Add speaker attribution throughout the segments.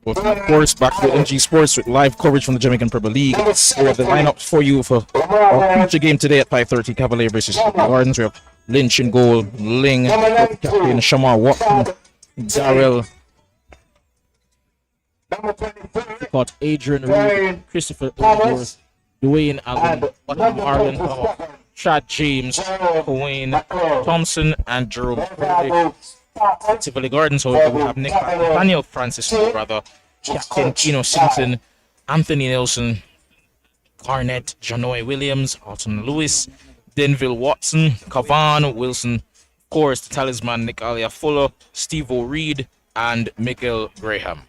Speaker 1: Of course, back to NG Sports with live coverage from the Jamaican Premier League. We have the lineup for you for our future game today at 5:30. Cavalier versus Gardens. We have Lynch in goal, Ling, captain Shamar Watson, Darrell, got Adrian Reed, Christopher Edwards, Dwayne Allen, Marlon, Chad James, Wayne Thompson, and Jerome Tivoli Gardens. However, we have Nathaniel Francis, brother, Captain Keno Simpson, Anthony Nelson, Garnett, Janoy Williams, Alton Lewis, Denville Watson, Kavan Wilson, of course, the talisman Nick Alia Fuller, Steve O'Reed, and Miguel Graham.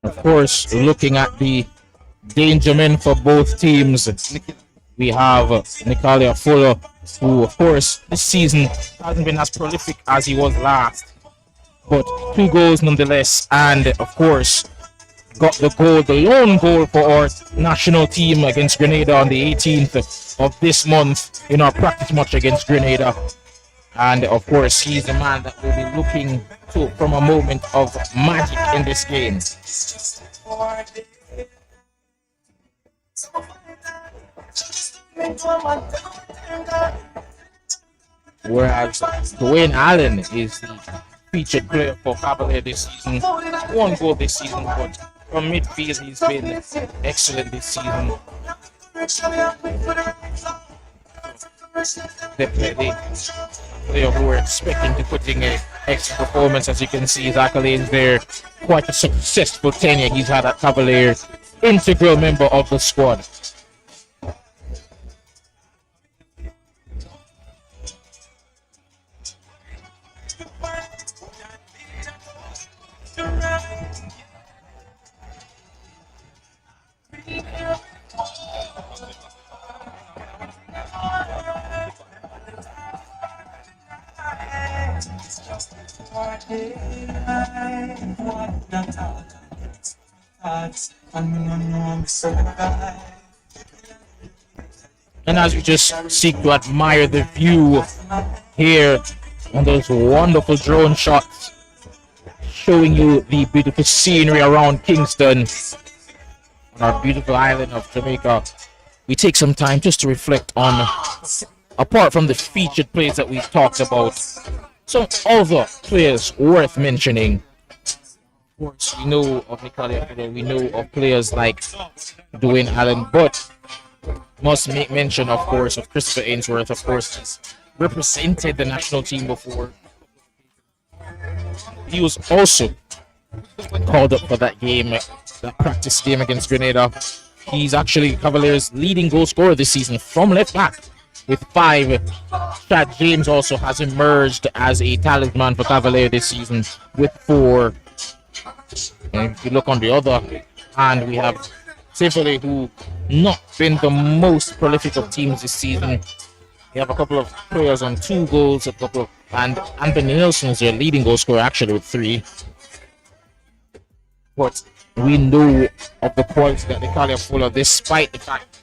Speaker 1: Of course, looking at the danger men for both teams, we have Nicalia Fuller, who, of course, this season hasn't been as prolific as he was last, but 2 goals nonetheless, and of course, got the lone goal for our national team against Grenada on the 18th of this month in our practice match against Grenada. And of course, he's the man that will be looking to from a moment of magic in this game. Whereas Dwayne Allen is the featured player for Cavalier this season. 1 goal this season, but from midfield he's been excellent this season. Definitely player who we're expecting to put in an extra performance. As you can see, his accolades there. Quite a successful tenure he's had at Cavalier. Integral member of the squad. And as we just seek to admire the view here on those wonderful drone shots showing you the beautiful scenery around Kingston on our beautiful island of Jamaica, we take some time just to reflect on, apart from the featured players that we've talked about, some other players worth mentioning. Of course, we know of Nicalia, we know of players like Dwayne Allen, but must make mention, of course, of Christopher Ainsworth. Of course, he's represented the national team before. He was also called up for that game, that practice game against Grenada. He's actually Cavalier's leading goal scorer this season from left back with 5. Chad James also has emerged as a talisman for Cavalier this season with 4. And if you look on the other hand, we have Tivoli, who not been the most prolific of teams this season. We have a couple of players on 2 goals, and Anthony Nelson is their leading goal scorer actually with 3. But we know of the quality that Nicalia Fuller, despite the fact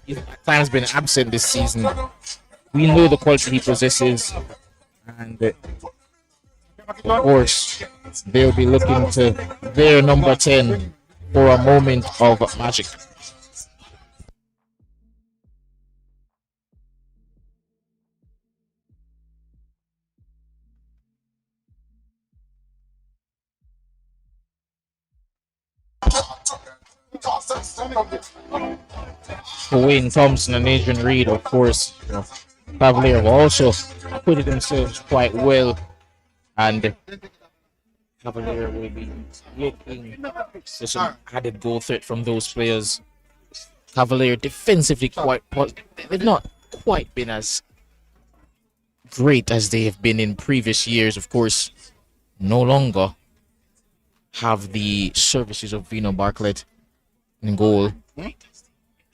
Speaker 1: he's at times been absent this season. We know the quality he possesses, and of course they'll be looking to their number 10 for a moment of magic. Wayne Thompson and Adrian Reed, of course, Cavalier have also put themselves quite well, and Cavalier will be looking for some added goal threat from those players. Cavalier defensively they've not quite been as great as they have been in previous years. Of course, no longer have the services of Vino Bartlett in goal.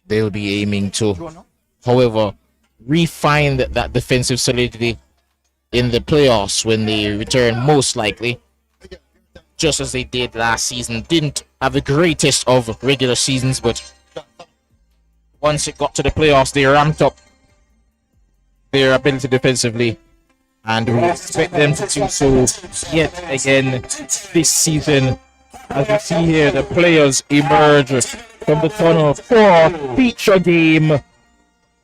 Speaker 1: They'll be aiming to, however, refine that defensive solidity in the playoffs when they return, most likely. just as they did last season. Didn't have the greatest of regular seasons, but once it got to the playoffs, they ramped up their ability defensively, and we expect them to do so yet again this season. As we see here, the players emerge from the tunnel for feature game.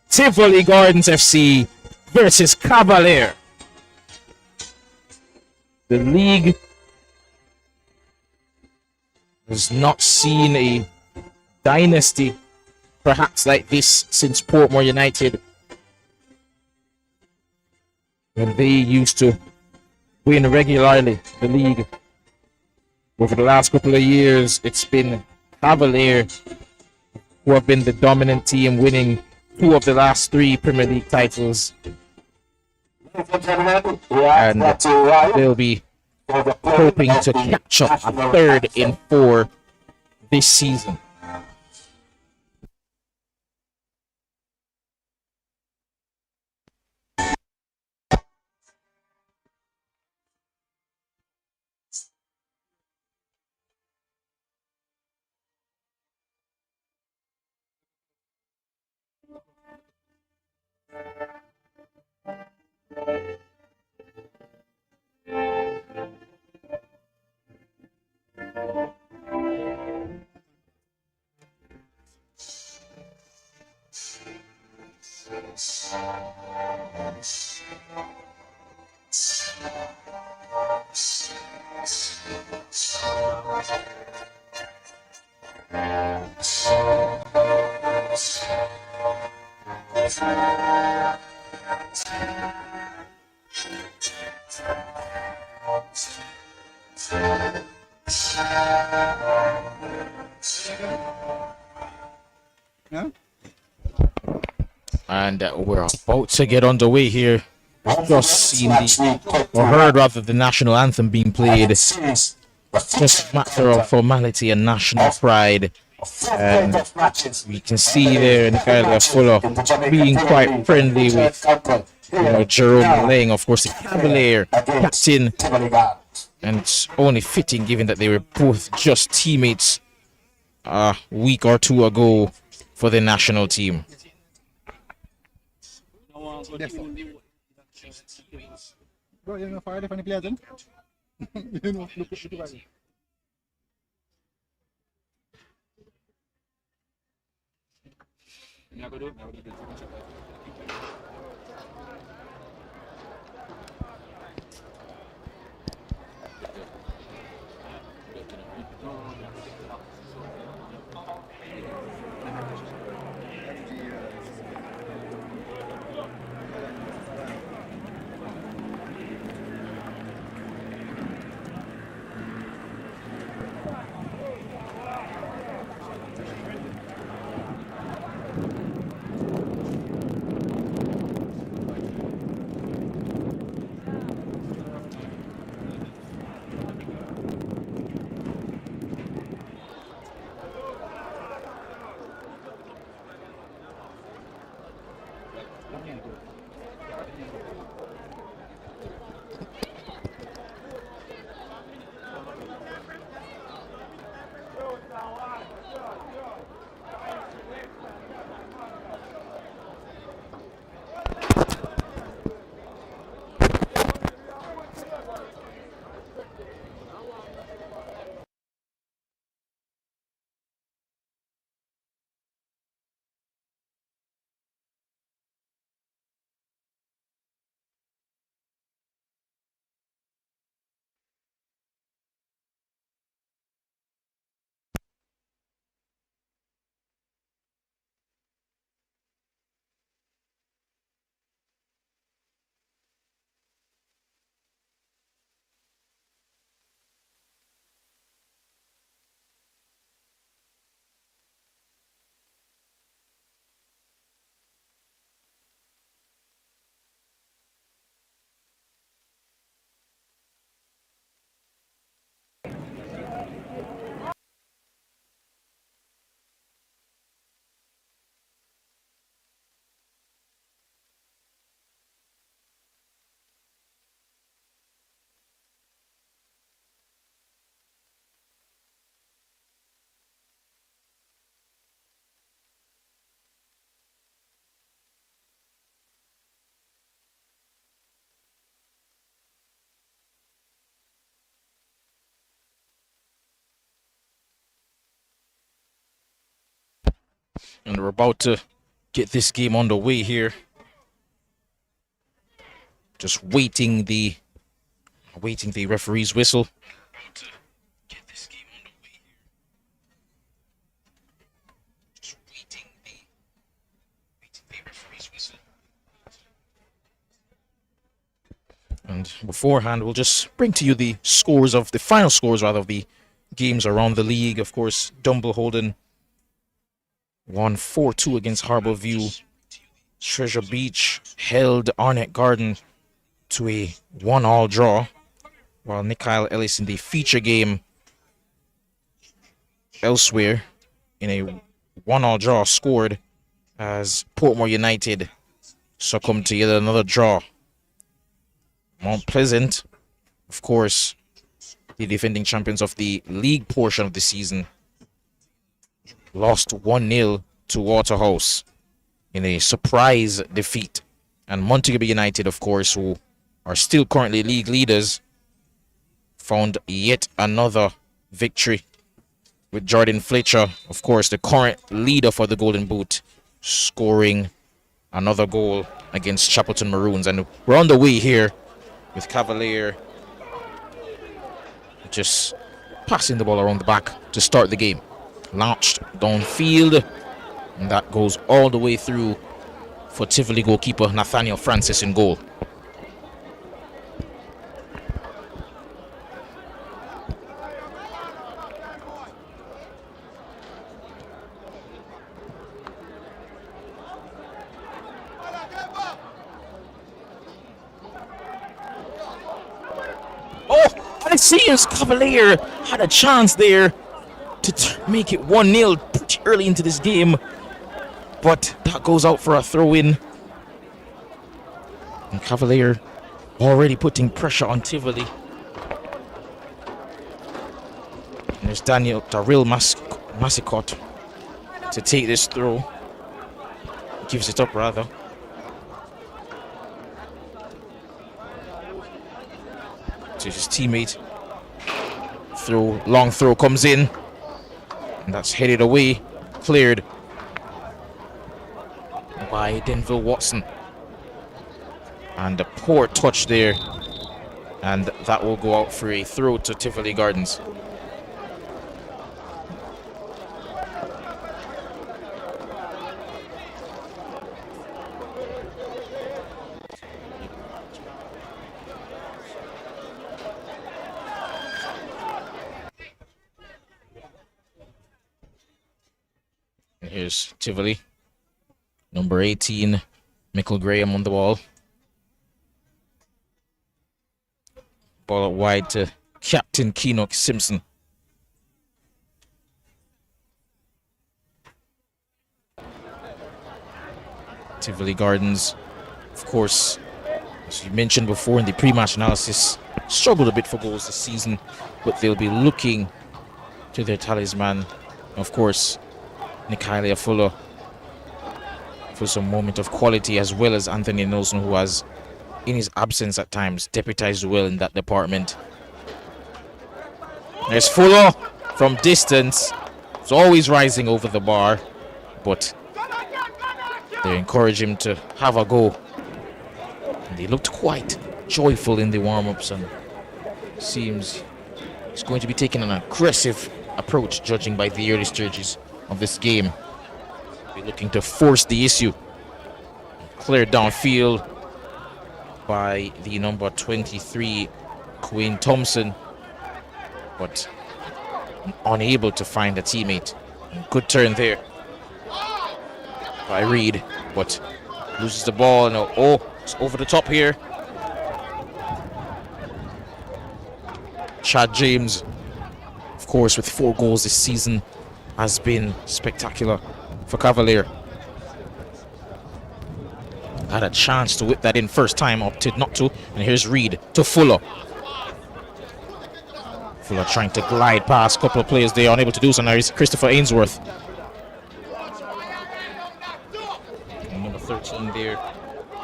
Speaker 1: Tivoli Gardens FC versus Cavalier. The league has not seen a dynasty perhaps like this since Portmore United, when they used to win regularly the league. Over the last couple of years, it's been Cavalier who have been the dominant team, winning 2 of the last 3 Premier League titles. And they'll be hoping to catch up a 3rd in 4 this season. And we're about to get underway here. Just seen heard rather the national anthem being played. Just a matter of formality and national pride. And we can see there in Cavalier Fuller being quite friendly with Jerome Lang, of course, the Cavalier captain. And it's only fitting given that they were both just teammates a week or 2 ago for the national team.
Speaker 2: Bro, you know fire funny players then? You know, look.
Speaker 1: And we're about to get this game underway here. Just waiting the referee's whistle. And beforehand, we'll just bring to you the final scores of the games around the league. Of course, Dumbleholden won 4-2 against Harbourview. Treasure Beach held Arnett Garden to a 1-all draw, while Nikhil Ellis in the feature game elsewhere in a 1-all draw scored as Portmore United succumbed to yet another draw. Mount Pleasant, of course, the defending champions of the league portion of the season, lost 1-0 to Waterhouse in a surprise defeat. And Montego United, of course, who are still currently league leaders, found yet another victory with Jordan Fletcher, of course, the current leader for the Golden Boot, scoring another goal against Chapelton Maroons. And we're on the way here with Cavalier just passing the ball around the back to start the game. Launched downfield, and that goes all the way through for Tivoli goalkeeper Nathaniel Francis in goal. And it seems Cavalier had a chance there to make it 1-0 pretty early into this game, but that goes out for a throw-in. And Cavalier already putting pressure on Tivoli. And there's Daryl Massicott to take this throw. Gives it up, rather. To his teammate. Long throw comes in, and that's headed away, cleared by Denville Watson. And a poor touch there, and that will go out for a throw to Tivoli Gardens. Here's Tivoli, number 18, Michael Graham on the ball. Ball out wide to Captain Keenock Simpson. Tivoli Gardens, of course, as you mentioned before in the pre-match analysis, struggled a bit for goals this season, but they'll be looking to their talisman, of course, Nikhil Fuller, for some moment of quality, as well as Anthony Nelson, who has, in his absence at times, deputized well in that department. There's Fuller from distance. It's always rising over the bar, but they encourage him to have a go. And they looked quite joyful in the warm-ups, and seems he's going to be taking an aggressive approach, judging by the early stages of this game. Be looking to force the issue. Cleared downfield by the number 23 Quinn Thompson, but unable to find a teammate. Good turn there by Reed, but loses the ball. Now, it's over the top here. Chad James, of course, with 4 goals this season, has been spectacular for Cavalier. Had a chance to whip that in first time, opted not to. And here's Reed to Fuller. Fuller trying to glide past a couple of players there, unable to do so. Now he's Christopher Ainsworth. And number 13 there,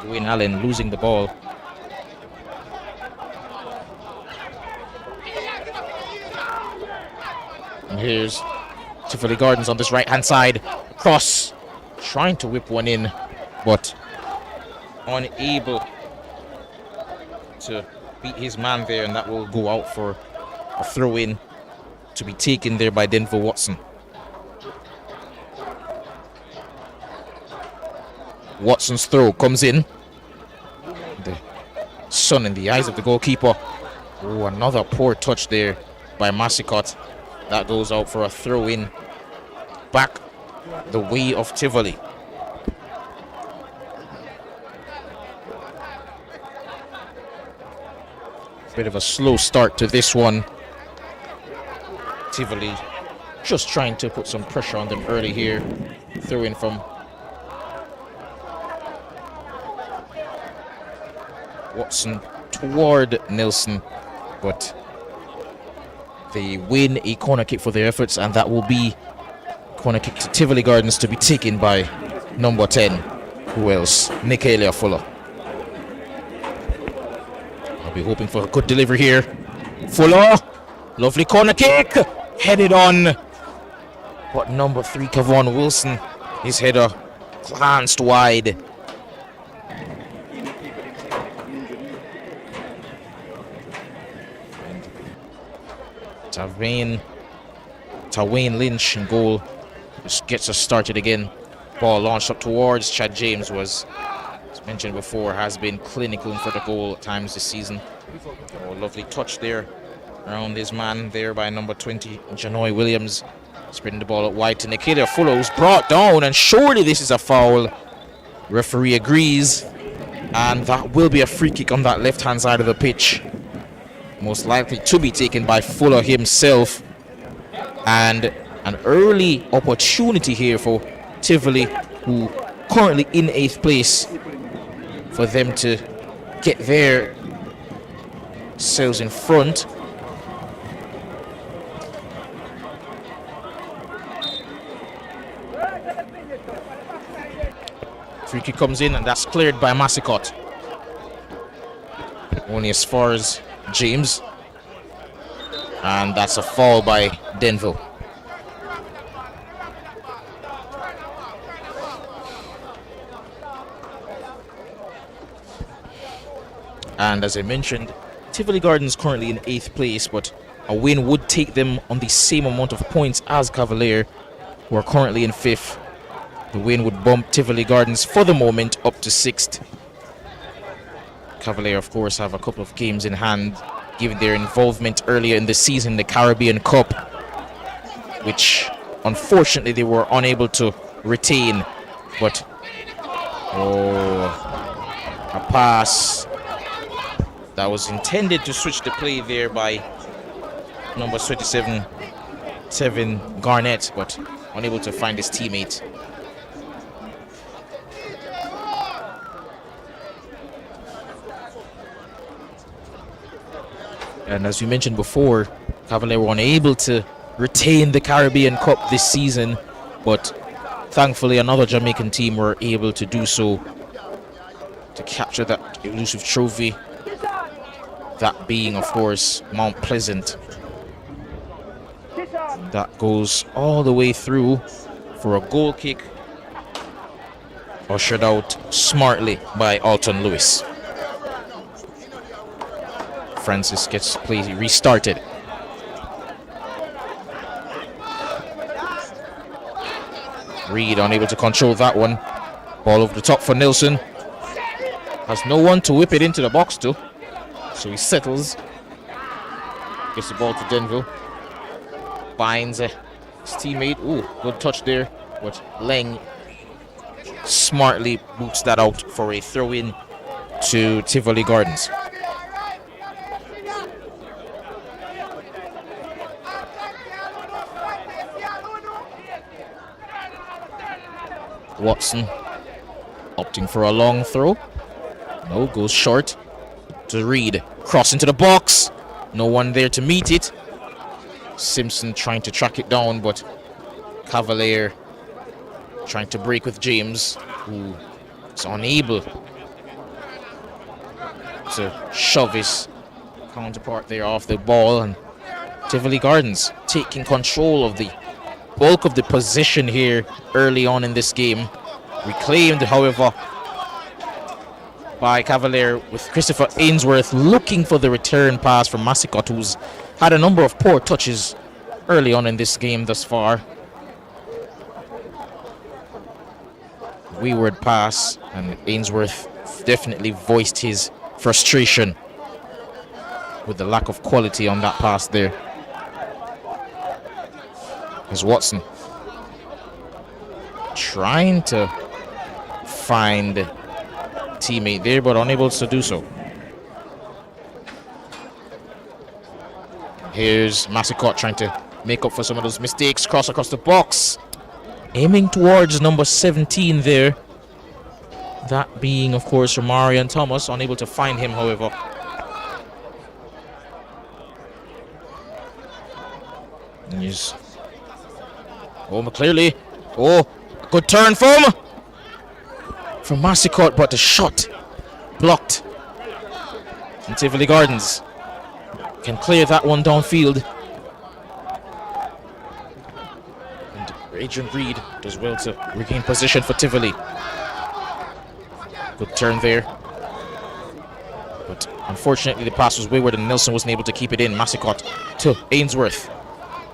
Speaker 1: Dwayne Allen, losing the ball. And here's Tivoli Gardens on this right-hand side. Cross trying to whip one in, but unable to beat his man there, and that will go out for a throw-in to be taken there by Denver Watson. Watson's throw comes in. The sun in the eyes of the goalkeeper. Oh, another poor touch there by Massicott. That goes out for a throw-in back the way of Tivoli. Bit of a slow start to this one. Tivoli just trying to put some pressure on them early here. Throw in from Watson toward Nelson, but they win a corner kick for their efforts, and that will be corner kick to Tivoli Gardens to be taken by number 10. Who else? Nicalia Fuller. I'll be hoping for a good delivery here. Fuller, lovely corner kick, headed on, but number 3 Kevon Wilson, his header glanced wide. Tawayne Lynch in goal just gets us started again. Ball launched up towards Chad James, was, as mentioned before, has been clinical in front of goal at times this season. Oh, lovely touch there around his man there by number 20 Janoy Williams, spreading the ball out wide to Nicalia Fuller, who's brought down, and surely this is a foul. Referee agrees, and that will be a free kick on that left hand side of the pitch, most likely to be taken by Fuller himself. And an early opportunity here for Tivoli, who currently in 8th place, for them to get their selves in front. Free kick comes in, and that's cleared by Massicott. Only as far as James, and that's a foul by Denville. And as I mentioned, Tivoli Gardens currently in 8th place, but a win would take them on the same amount of points as Cavalier, who are currently in 5th. The win would bump Tivoli Gardens for the moment up to 6th. Cavalier, of course, have a couple of games in hand, given their involvement earlier in the season, the Caribbean Cup, which unfortunately they were unable to retain. But a pass that was intended to switch the play there by number 27 Tevin Garnett, but unable to find his teammate. And as we mentioned before, Cavalier were unable to retain the Caribbean Cup this season, but thankfully another Jamaican team were able to do so, to capture that elusive trophy. That being, of course, Mount Pleasant. That goes all the way through for a goal kick, ushered out smartly by Alton Lewis. Francis gets play restarted. Reed unable to control that one. Ball over the top for Nelson. Has no one to whip it into the box to, so he settles. Gets the ball to Denville. Binds his teammate. Ooh, good touch there. But Leng smartly boots that out for a throw-in to Tivoli Gardens. Watson opting for a long throw. No, goes short to Reed. Cross into the box. No one there to meet it. Simpson trying to track it down, but Cavalier trying to break with James, who is unable to shove his counterpart there off the ball. And Tivoli Gardens taking control of the bulk of the possession here early on in this game. Reclaimed, however, by Cavalier, with Christopher Ainsworth looking for the return pass from Masicot, who's had a number of poor touches early on in this game thus far. Wayward pass, and Ainsworth definitely voiced his frustration with the lack of quality on that pass there. Here's Watson trying to find teammate there, but unable to do so. Here's Masicot trying to make up for some of those mistakes. Cross across the box, aiming towards number 17 there. That being, of course, Romarian Thomas. Unable to find him, however. And he's clearly. Oh, good turn from Masicot, but the shot blocked. And Tivoli Gardens can clear that one downfield. And Adrian Reed does well to regain position for Tivoli. Good turn there. But unfortunately the pass was wayward and Nelson wasn't able to keep it in. Masicot to Ainsworth.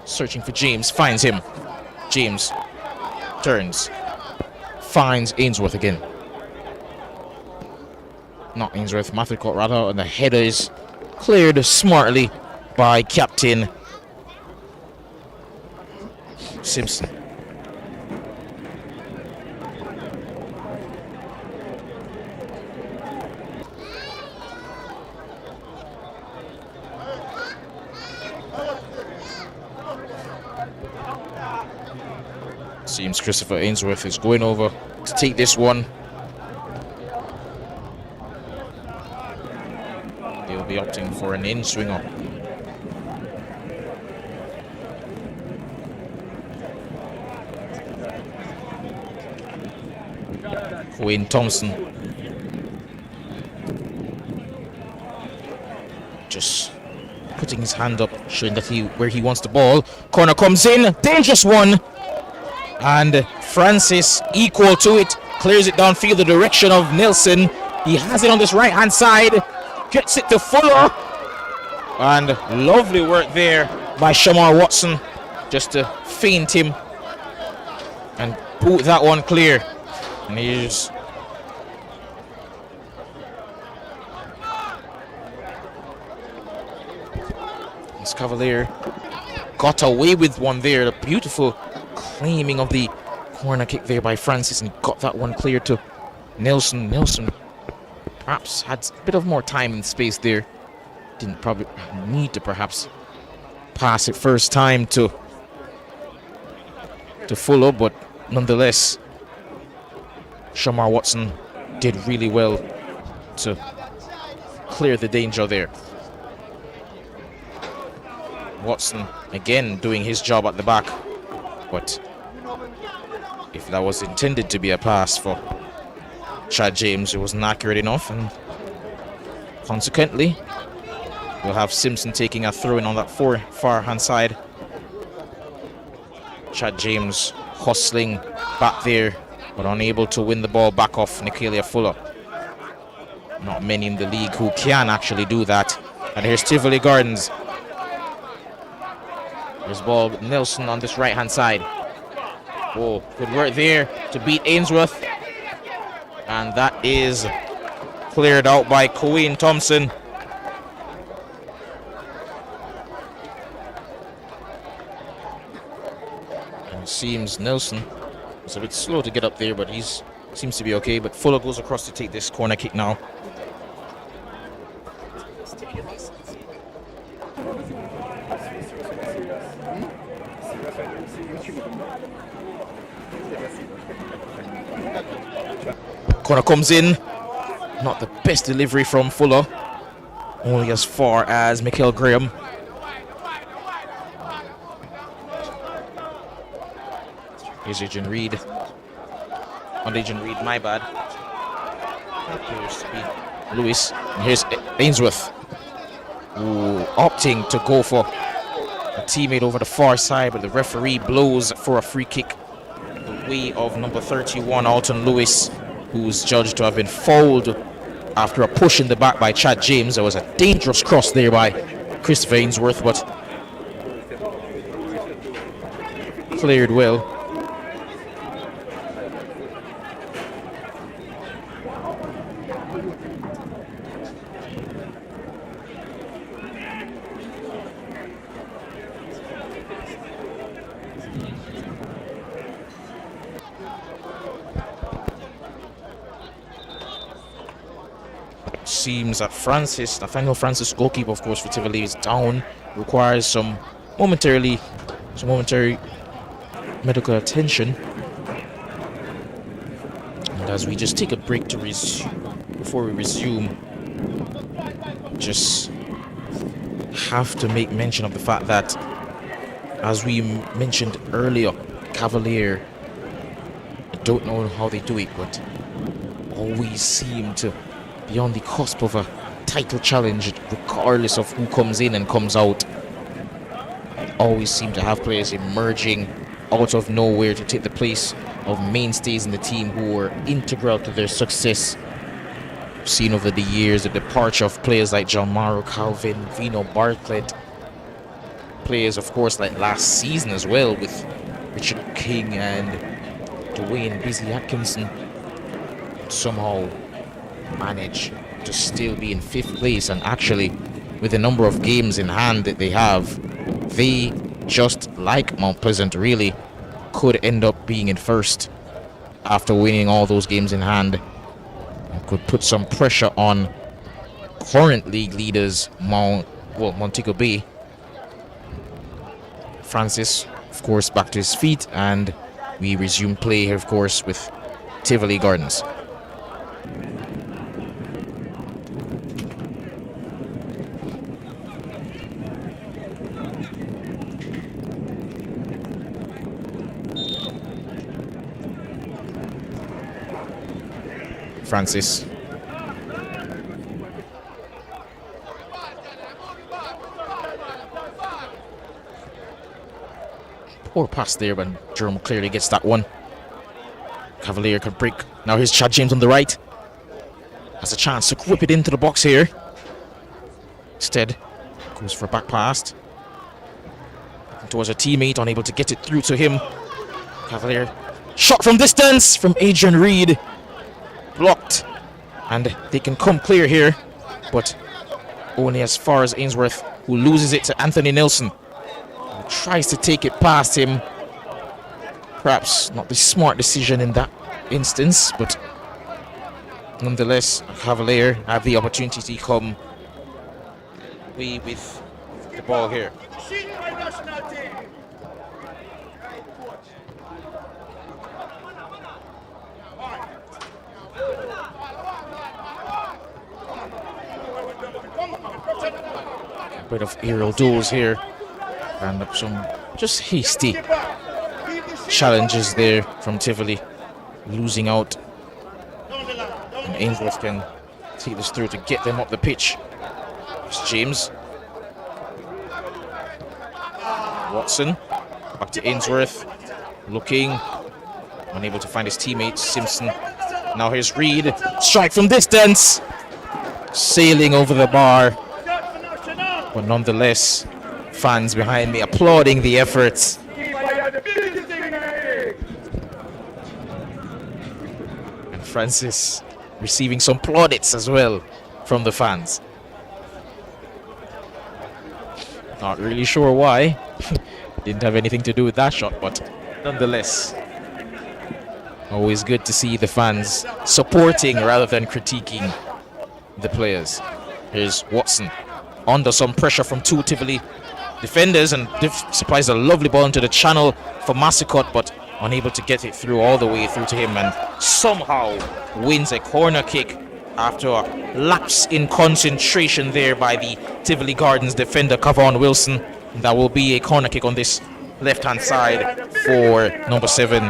Speaker 1: Searching for James, finds him. James turns, finds Ainsworth again. Not Ainsworth, Masicot rather, and the header is cleared smartly by Captain Simpson. Seems Christopher Ainsworth is going over to take this one. They'll be opting for an in-swinger. Wayne Thompson just putting his hand up, showing that where he wants the ball. Corner comes in, dangerous one. And Francis, equal to it, clears it downfield the direction of Nelson. He has it on this right-hand side, gets it to Fuller. And lovely work there by Shamar Watson, just to feint him and put that one clear. And here's Cavalier. Got away with one there, the beautiful claiming of the corner kick there by Francis, and got that one clear to Nelson. Nelson perhaps had a bit of more time and space there. Didn't probably need to perhaps pass it first time to Fuller, but nonetheless, Shamar Watson did really well to clear the danger there. Watson again doing his job at the back, but if that was intended to be a pass for Chad James, it wasn't accurate enough, and consequently we'll have Simpson taking a throw in on that far hand side. Chad James hustling back there, but unable to win the ball back off Nicalia Fuller. Not many in the league who can actually do that. And here's Tivoli Gardens. There's ball with Nelson on this right hand side. Oh, good work there to beat Ainsworth. And that is cleared out by Wayne Thompson. And it seems Nelson was a bit slow to get up there, but he's seems to be okay. But Fuller goes across to take this corner kick now. Corner comes in. Not the best delivery from Fuller. Only as far as Michael Graham. Here's Adrian Reed. On Adrian Reed, my bad. Appears to be Lewis. And here's Ainsworth. Ooh, opting to go for a teammate over the far side, but the referee blows for a free kick. way of number 31, Alton Lewis, who's judged to have been fouled after a push in the back by Chad James. There was a dangerous cross there by Christopher Ainsworth, but cleared well. Seems that Nathaniel Francis, goalkeeper of course for Tivoli, is down, requires some momentary medical attention. And as we just take a break to before we resume, just have to make mention of the fact that, as we mentioned earlier, Cavalier, I don't know how they do it, but always seem to be on the cusp of a title challenge regardless of who comes in and comes out. Always seem to have players emerging out of nowhere to take the place of mainstays in the team who were integral to their success. We've seen over the years the departure of players like John Morrow, Calvin, Vino Bartlett, players of course like last season as well with Richard King and Dwayne Busy Atkinson, somehow manage to still be in 5th place, and actually with the number of games in hand that they have, they, just like Mount Pleasant, really could end up being in 1st after winning all those games in hand. It could put some pressure on current league leaders Montego Bay. Francis, of course, back to his feet, and we resume play here, of course, with Tivoli Gardens. Francis. Poor pass there, but Jerome clearly gets that one. Cavalier can break. Now here's Chad James on the right. Has a chance to whip it into the box here. Instead, goes for a back pass towards a teammate, unable to get it through to him. Cavalier. Shot from distance from Adrian Reed. Blocked, and they can come clear here, but only as far as Ainsworth, who loses it to Anthony Nelson, who tries to take it past him. Perhaps not the smart decision in that instance, but nonetheless, Cavalier have the opportunity to come away with the ball here. Bit of aerial duels here, and some just hasty challenges there from Tivoli, losing out, and Ainsworth can take this through to get them up the pitch. It's James, Watson, back to Ainsworth, looking, unable to find his teammate Simpson. Now here's Reed, strike from distance, sailing over the bar. But nonetheless, fans behind me applauding the efforts. And Francis receiving some plaudits as well from the fans. Not really sure why. Didn't have anything to do with that shot, but nonetheless, always good to see the fans supporting rather than critiquing the players. Here's Watson. Under some pressure from two Tivoli defenders, and supplies a lovely ball into the channel for Massicott, but unable to get it through all the way through to him, and somehow wins a corner kick after a lapse in concentration there by the Tivoli Gardens defender Kavon Wilson. That will be a corner kick on this left-hand side for number 7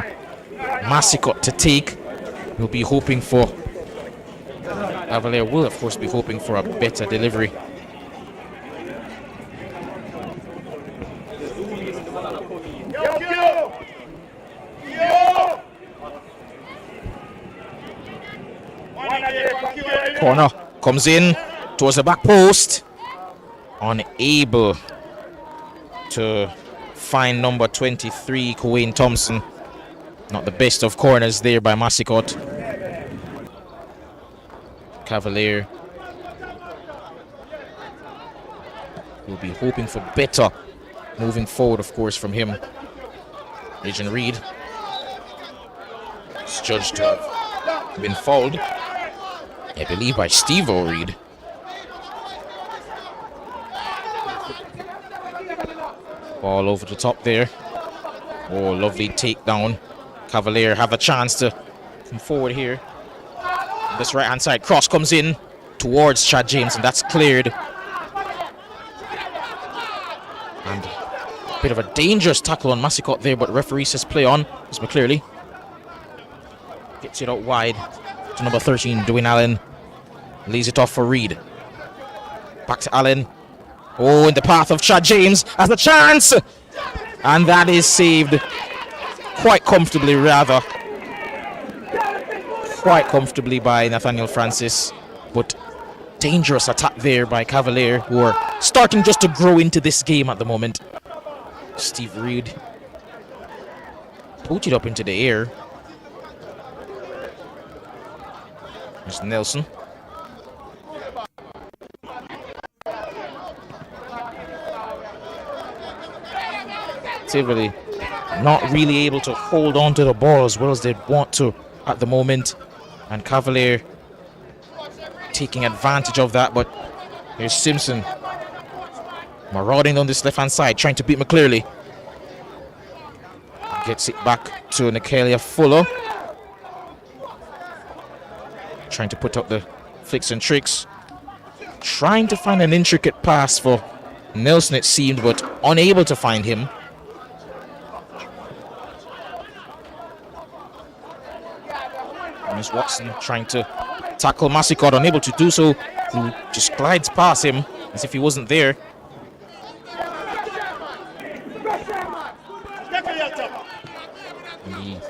Speaker 1: Massicott to take. We'll be hoping for Cavalier will of course be hoping for a better delivery. Corner comes in towards the back post. Unable to find number 23, Kuwayne Thompson. Not the best of corners there by Mascot. Cavalier will be hoping for better moving forward, of course, from him. Agent Reed is judged to have been fouled, I believe, by Steve O'Reed. Ball over the top there. Oh, lovely takedown. Cavalier have a chance to come forward here. This right hand side cross comes in towards Chad James, and that's cleared. And a bit of a dangerous tackle on Mascot there, but referee says play on. It's McClearly. Gets it out wide to number 13, Dwayne Allen. Lays it off for Reed. Back to Allen. Oh, in the path of Chad James has a chance! And that is saved quite comfortably, rather. Quite comfortably by Nathaniel Francis. But dangerous attack there by Cavalier, who are starting just to grow into this game at the moment. Steve Reed put it up into the air. There's Nelson. Tivoli not really able to hold on to the ball as well as they'd want to at the moment, and Cavalier taking advantage of that. But here's Simpson marauding on this left hand side, trying to beat McClearly. Gets it back to Nicalia Fuller, trying to put up the flicks and tricks, trying to find an intricate pass for Nelson, it seemed, but unable to find him. Miss Watson trying to tackle Mascot, unable to do so, who just glides past him as if he wasn't there. And he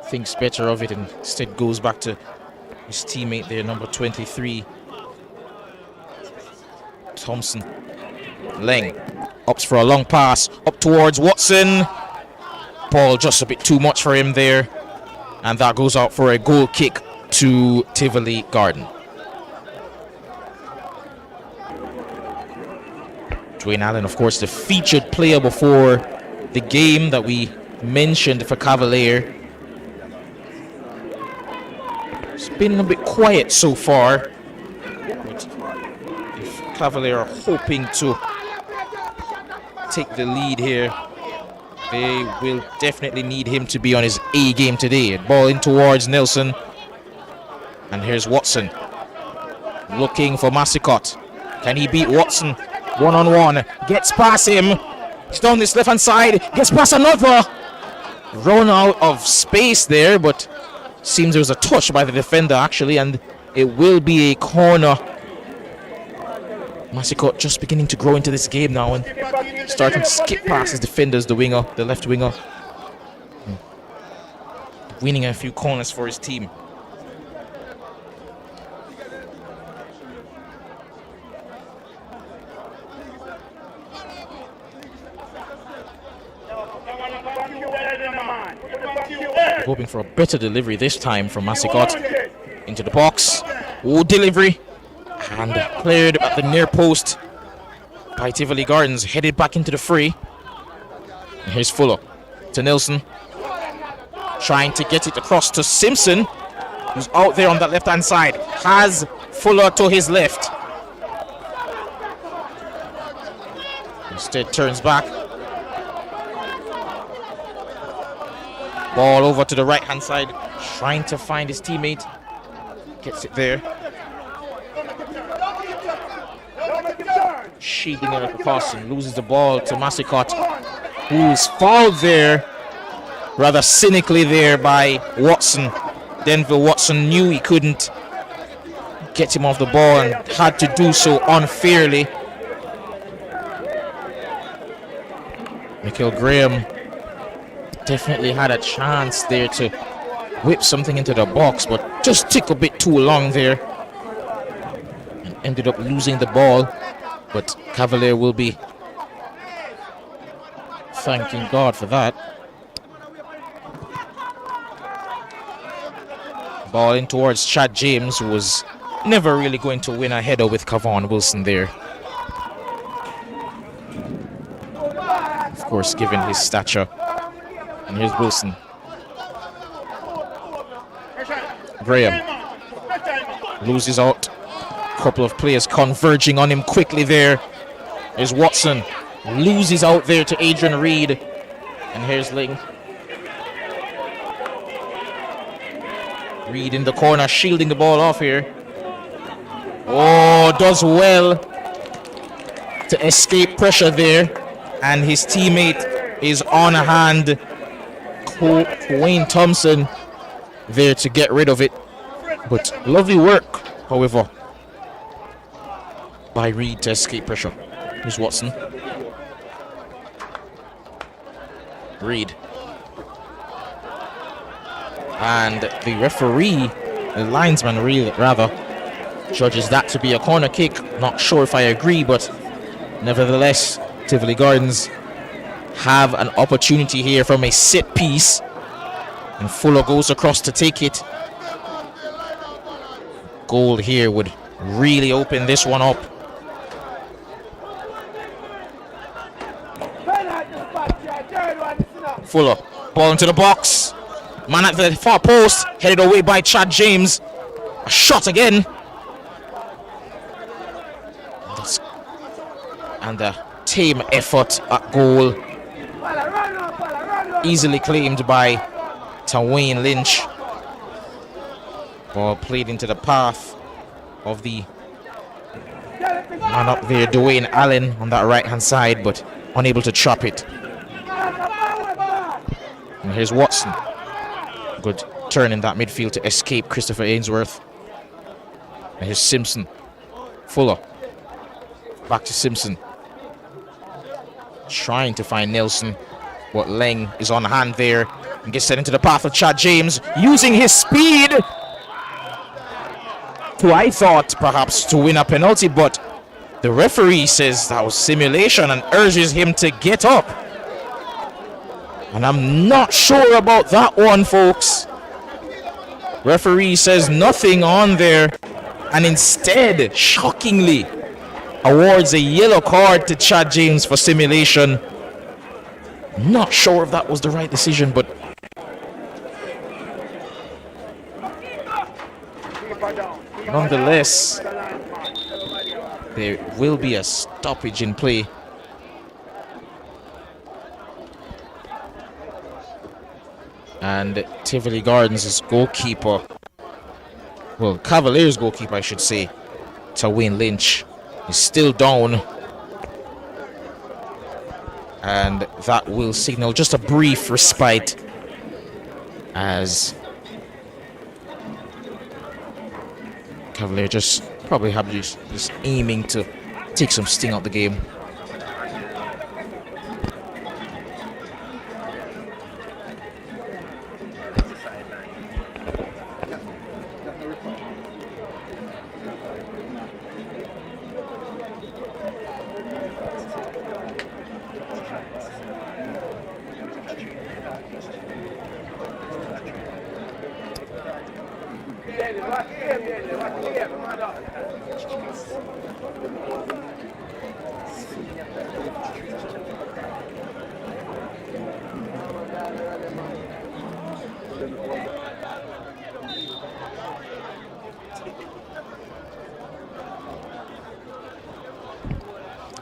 Speaker 1: thinks better of it and instead goes back to his teammate there, number 23, Thompson. Leng opts for a long pass up towards Watson. Ball just a bit too much for him there. And that goes out for a goal kick to Tivoli Garden. Dwayne Allen, of course, the featured player before the game that we mentioned for Cavalier. It's been a bit quiet so far. But if Cavalier are hoping to take the lead here, they will definitely need him to be on his A game today. Ball in towards Nelson. And here's Watson looking for Mascot. Can he beat Watson one-on-one? Gets past him. He's down this left-hand side. Gets past another. Run out of space there, but seems there was a touch by the defender actually, and it will be a corner. Mascot just beginning to grow into this game now and starting to skip past his defenders, the winger, the left winger. Winning a few corners for his team. Hoping for a better delivery this time from Mascot. Into the box. Oh, delivery. And cleared at the near post by Tivoli Gardens, headed back into the fray. And here's Fuller to Nelson, trying to get it across to Simpson, who's out there on that left hand side. Has Fuller to his left. Instead turns back. Ball over to the right hand side, trying to find his teammate. Gets it there. Shading it across and loses the ball to Mascot, who's fouled there rather cynically there by Watson. Denver Watson knew he couldn't get him off the ball and had to do so unfairly. Michael Graham definitely had a chance there to whip something into the box, but just took a bit too long there. ended up losing the ball, but Cavalier will be thanking God for that. Ball in towards Chad James, who was never really going to win a header with Kavon Wilson there. Of course, given his stature. And here's Wilson. Graham loses out. Couple of players converging on him quickly there. Here's Watson. Loses out there to Adrian Reed. And here's Ling. Reed in the corner, shielding the ball off here. Oh, does well to escape pressure there. And his teammate is on hand. Wayne Thompson there to get rid of it. But lovely work, however, by Reed to escape pressure. Here's Watson. Reed. And the referee, the linesman rather, judges that to be a corner kick. Not sure if I agree, but nevertheless, Tivoli Gardens have an opportunity here from a set piece. And Fuller goes across to take it. Goal here would really open this one up. Fuller, ball into the box. Man at the far post, headed away by Chad James. A shot again. And a tame effort at goal. Easily claimed by Tawayne Lynch. Ball played into the path of the man up there, Dwayne Allen, on that right hand side, but unable to trap it. And here's Watson. Good turn in that midfield to escape Christopher Ainsworth. And here's Simpson. Fuller. Back to Simpson. Trying to find Nelson, but Leng is on hand there and gets set into the path of Chad James, using his speed to, I thought, perhaps to win a penalty, but the referee says that was simulation and urges him to get up. And I'm not sure about that one, folks. Referee says nothing on there and instead, shockingly, awards a yellow card to Chad James for simulation. Not sure if that was the right decision, but nonetheless, there will be a stoppage in play. And Tivoli Gardens' goalkeeper, well, Cavalier's goalkeeper, I should say, Tawayne Lynch, is still down. And that will signal just a brief respite as Cavalier just probably have just aiming to take some sting out the game.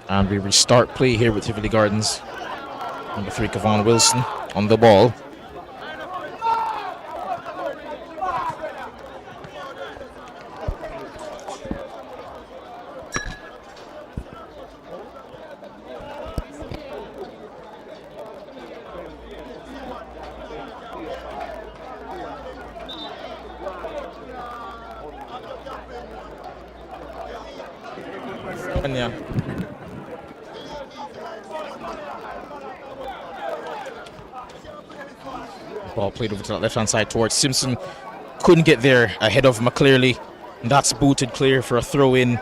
Speaker 1: And we restart play here with Tivoli Gardens. Number 3, Kavon Wilson on the ball. Ball played over to that left-hand side towards Simpson. Couldn't get there ahead of McClearly. And that's booted clear for a throw-in.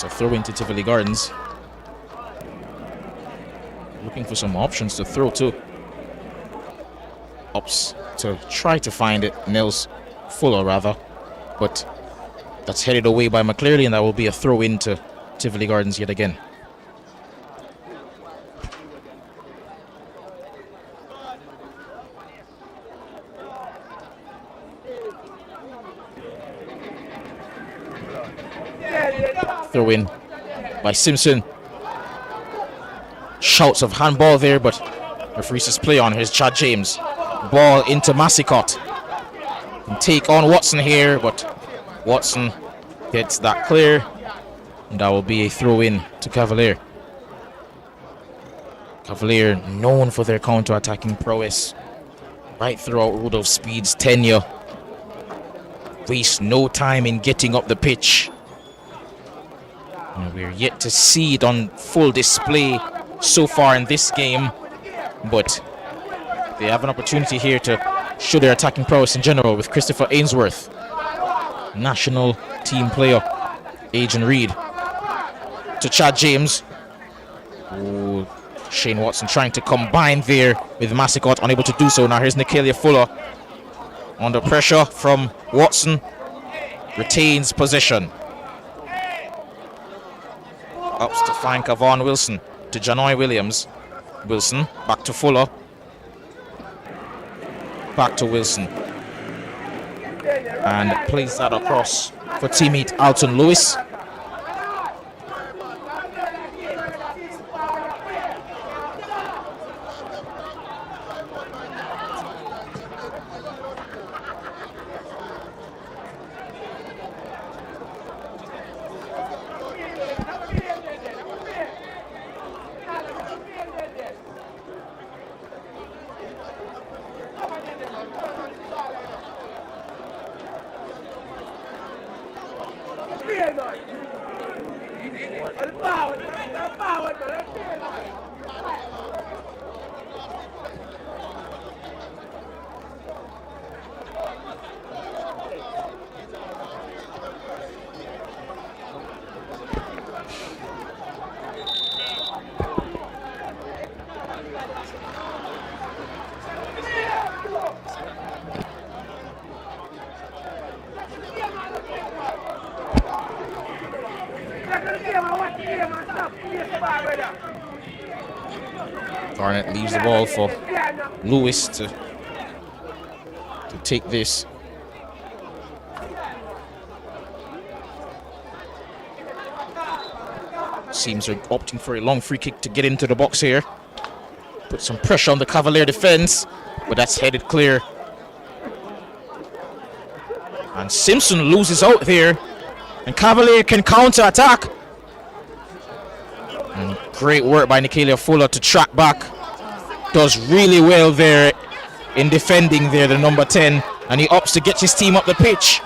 Speaker 1: It's a throw into Tivoli Gardens. Looking for some options to throw to. Ups to try to find it. Nels Fuller rather. But that's headed away by McClearly, and that will be a throw into Tivoli Gardens yet again. Throw in by Simpson. Shouts of handball there, but referee says play on. Here's Chad James. Ball into Massicott. Can take on Watson here, but Watson gets that clear. And that will be a throw in to Cavalier. Cavalier known for their counter-attacking prowess right throughout Rudolph Speed's tenure. Waste no time in getting up the pitch. And we're yet to see it on full display so far in this game, but they have an opportunity here to show their attacking prowess in general with Christopher Ainsworth, national team player, Agent Reed, to Chad James. Ooh, Shane Watson trying to combine there with Massicott, unable to do so. Now here's Nicalia Fuller under pressure from Watson, retains possession. Ups to find Kavon Wilson, to Janoy Williams. Wilson, back to Fuller. Back to Wilson. And plays that across for teammate Alton Lewis. Garnett leaves the ball for Lewis to take this. Seems they're opting for a long free kick to get into the box here. Put some pressure on the Cavalier defense, but that's headed clear. And Simpson loses out there, and Cavalier can counter-attack. And great work by Nicalia Fuller to track back. Does really well there in defending there, the number 10. And he opts to get his team up the pitch.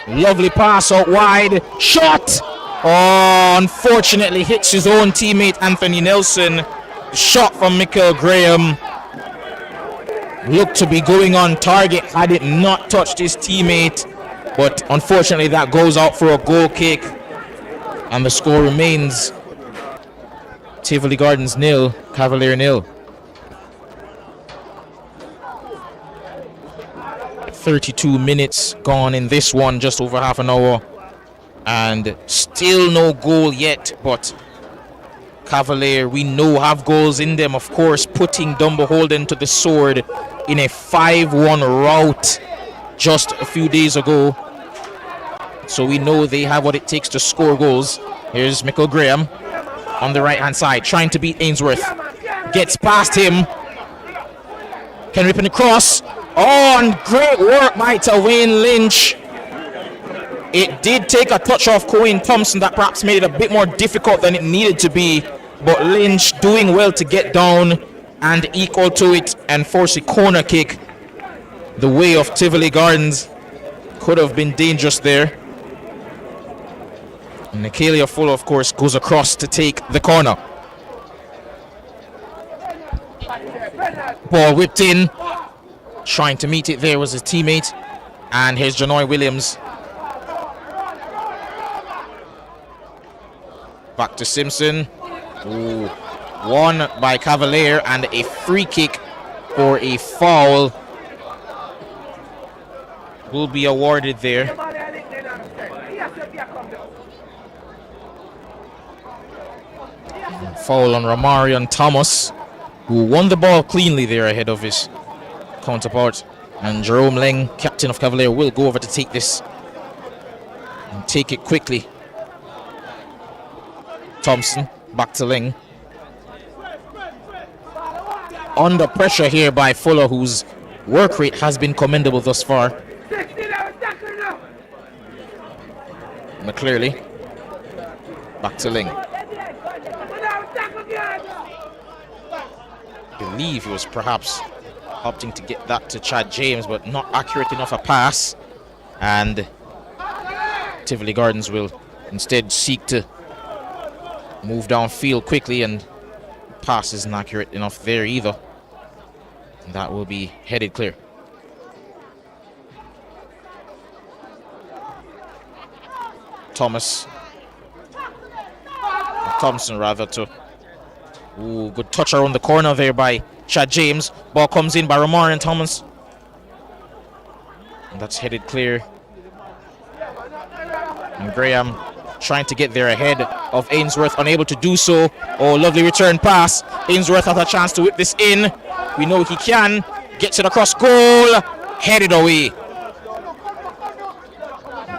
Speaker 1: Lovely pass out wide. Shot! Oh, unfortunately hits his own teammate Anthony Nelson. Shot from Michael Graham. Looked to be going on target had it not touched his teammate. But unfortunately that goes out for a goal kick. And the score remains Tivoli Gardens 0, Cavalier 0. 32 minutes gone in this one, just over half an hour. And still no goal yet, but Cavalier, we know, have goals in them. Of course, putting Dumbo Holden to the sword in a 5-1 rout just a few days ago. So we know they have what it takes to score goals. Here's Michael Graham on the right-hand side, trying to beat Ainsworth. Gets past him. Can rip in the cross. Oh, and great work by Wayne Lynch. It did take a touch off Cohen Thompson that perhaps made it a bit more difficult than it needed to be. But Lynch doing well to get down and equal to it and force a corner kick. The way of Tivoli Gardens could have been dangerous there. And Nicalia Fuller, of course, goes across to take the corner. Ball whipped in. Trying to meet it there was his teammate. And here's Janoy Williams. Back to Simpson. Ooh. Won by Cavalier, and a free kick for a foul will be awarded there. Foul on Romarion Thomas, who won the ball cleanly there ahead of his counterpart. And Jerome Leng, captain of Cavalier, will go over to take this and take it quickly. Thompson, back to Leng. Under pressure here by Fuller, whose work rate has been commendable thus far. McClearly. Back to Ling. I believe he was perhaps opting to get that to Chad James, but not accurate enough a pass. And Tivoli Gardens will instead seek to move downfield quickly, and pass isn't accurate enough there either. And that will be headed clear. Thompson rather to. Ooh, good touch around the corner there by Chad James. Ball comes in by Romarion Thomas. And that's headed clear. And Graham trying to get there ahead of Ainsworth, unable to do so. Oh, lovely return pass. Ainsworth has a chance to whip this in. We know he can. Gets it across goal. Headed away.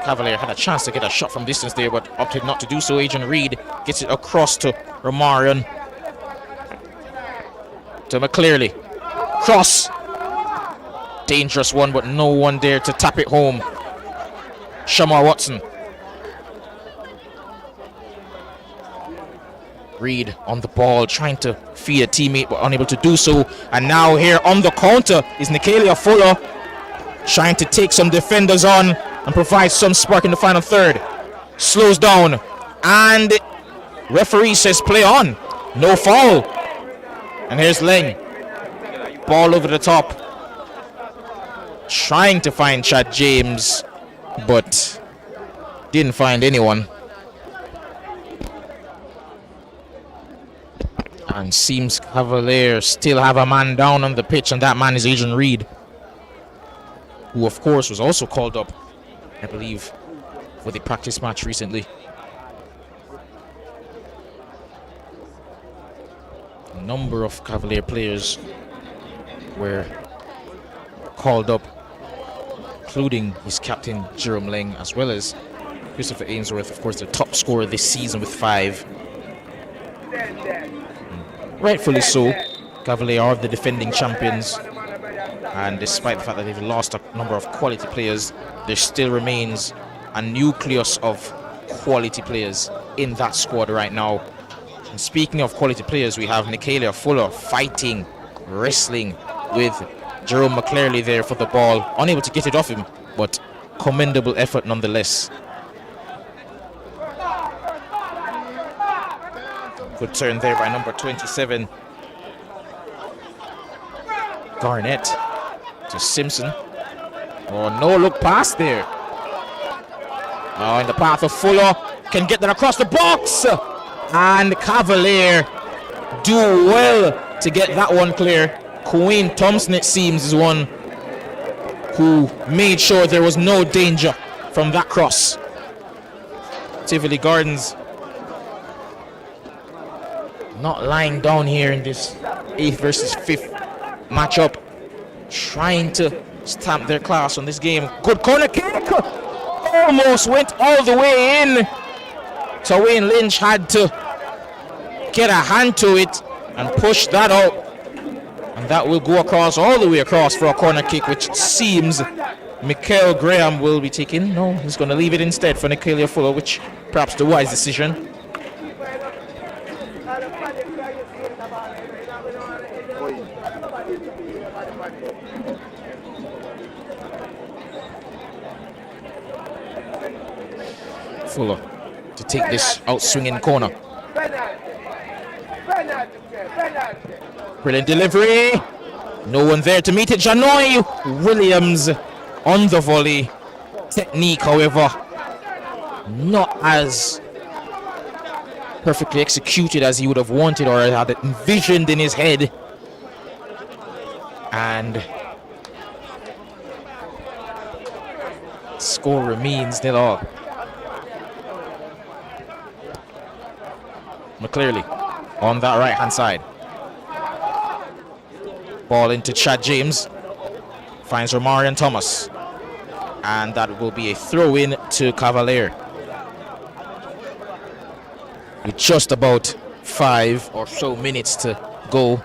Speaker 1: Cavalier had a chance to get a shot from distance there, but opted not to do so. Adrian Reed gets it across to Romarion. To McClearly. Cross. Dangerous one, but no one there to tap it home. Shamar Watson. Reed on the ball, trying to feed a teammate, but unable to do so. And now here on the counter is Nicalia Fuller, trying to take some defenders on and provide some spark in the final third. Slows down, and referee says play on. No foul. And here's Leng. Ball over the top. Trying to find Chad James, but didn't find anyone. And seems Cavalier still have a man down on the pitch, and that man is Adrian Reed, who of course was also called up, I believe, for the practice match recently. A number of Cavalier players were called up, including his captain Jerome Leng, as well as Christopher Ainsworth, of course, the top scorer this season with 5. Rightfully so. Cavalier are the defending champions, and despite the fact that they've lost a number of quality players, there still remains a nucleus of quality players in that squad right now. And speaking of quality players, we have Nicalia Fuller fighting, wrestling with Jerome McClearly there for the ball, unable to get it off him, but commendable effort nonetheless. Good turn there by number 27. Garnett to Simpson. Oh, no look pass there. Oh, in the path of Fuller. Can get that across the box. And Cavalier do well to get that one clear. Queen Thompson, it seems, is one who made sure there was no danger from that cross. Tivoli Gardens not lying down here in this 8th versus 5th matchup, trying to stamp their class on this game. Good corner kick, almost went all the way in. So Wayne Lynch had to get a hand to it and push that out, and that will go across, all the way across, for a corner kick, which seems Mikael Graham will be taking. No, he's going to leave it instead for Nicalia Fuller, which perhaps the wise decision. Fuller to take this out swinging corner. Brilliant delivery. No one there to meet it. Janoy Williams on the volley. Technique, however, not as perfectly executed as he would have wanted or had it envisioned in his head. And score remains 0-0. McClearly on that right hand side. Ball into Chad James. Finds Romarian Thomas. And that will be a throw in to Cavalier. With just about 5 or so minutes to go.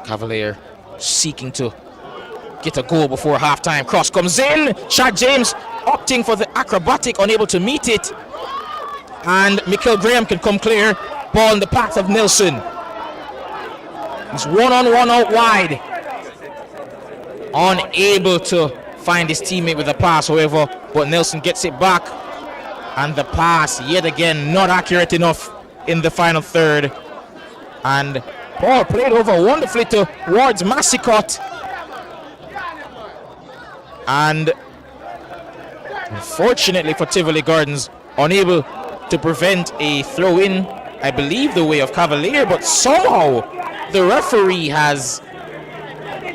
Speaker 1: Cavalier seeking to get a goal before halftime. Cross comes in. Chad James opting for the acrobatic, unable to meet it. And Michael Graham can come clear. Ball in the path of Nelson. He's one-on-one out wide. Unable to find his teammate with a pass, however, but Nelson gets it back. And the pass, yet again, not accurate enough in the final third. And ball played over wonderfully towards Massicott. And unfortunately for Tivoli Gardens, unable to prevent a throw-in, I believe the way of Cavalier, but somehow the referee has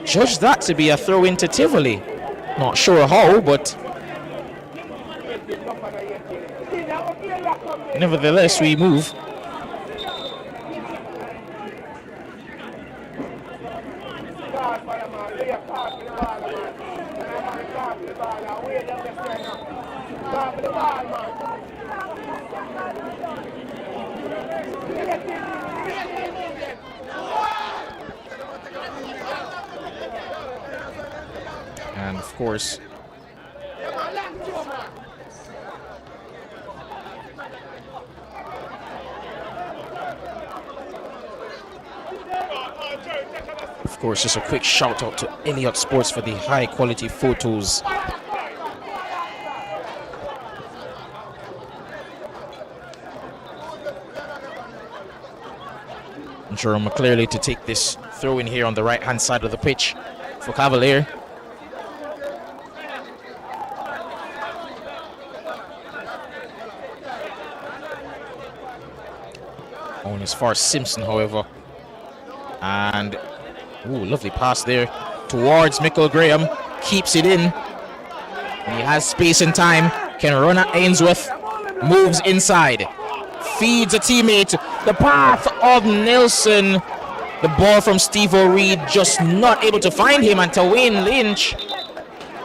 Speaker 1: judged that to be a throw-in to Tivoli. Not sure how, but nevertheless we move. And of course, just a quick shout out to Elliott Sports for the high quality photos. Jerome McClearly to take this throw in here on the right hand side of the pitch for Cavalier. On as far as Simpson, however. And lovely pass there towards Michael Graham. Keeps it in. He has space and time. Can run at Ainsworth. Moves inside. Feeds a teammate. The path of Nelson. The ball from Steve O'Reed, just not able to find him. And Wayne Lynch,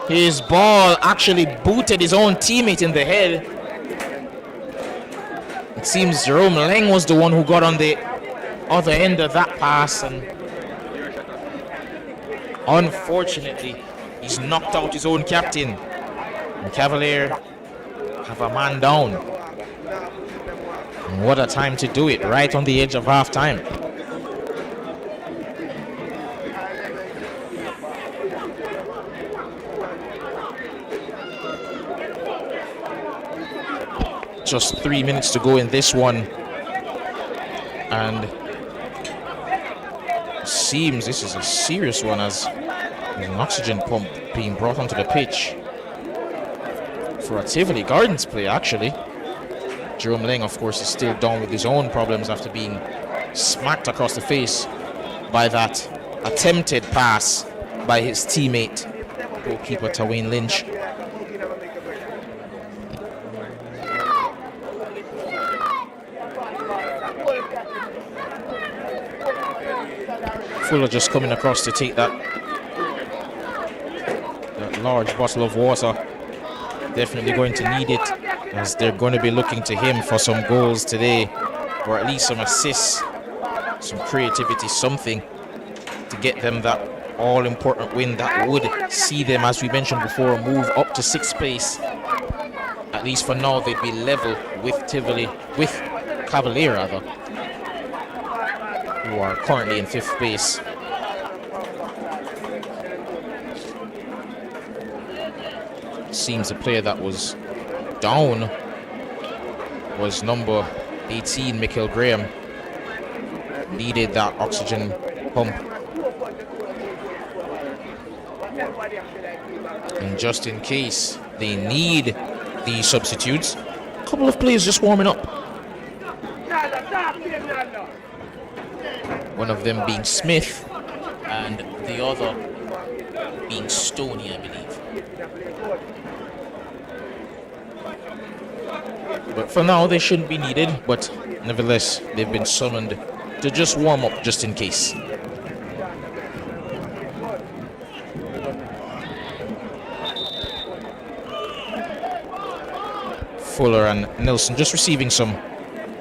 Speaker 1: his ball actually booted his own teammate in the head. It seems Jerome Leng was the one who got on the other end of that pass, and unfortunately he's knocked out his own captain. And Cavalier have a man down. And what a time to do it, right on the edge of half-time. Just 3 minutes to go in this one, and it seems this is a serious one as there's an oxygen pump being brought onto the pitch for a Tivoli Gardens play, actually. Jerome Leng, of course, is still down with his own problems after being smacked across the face by that attempted pass by his teammate, goalkeeper Wayne Lynch. Fuller just coming across to take that large bottle of water. Definitely going to need it, as they're going to be looking to him for some goals today, or at least some assists, some creativity, something to get them that all-important win that would see them, as we mentioned before, move up to 6th place. At least for now, they'd be level with Tivoli, with Cavalier rather, who are currently in 5th place. Seems the player that was down was number 18, Michael Graham. Needed that oxygen pump. And just in case they need the substitutes, a couple of players just warming up. One of them being Smith and the other being Stoney, I believe. But for now, they shouldn't be needed. But nevertheless, they've been summoned to just warm up just in case. Fuller and Nelson just receiving some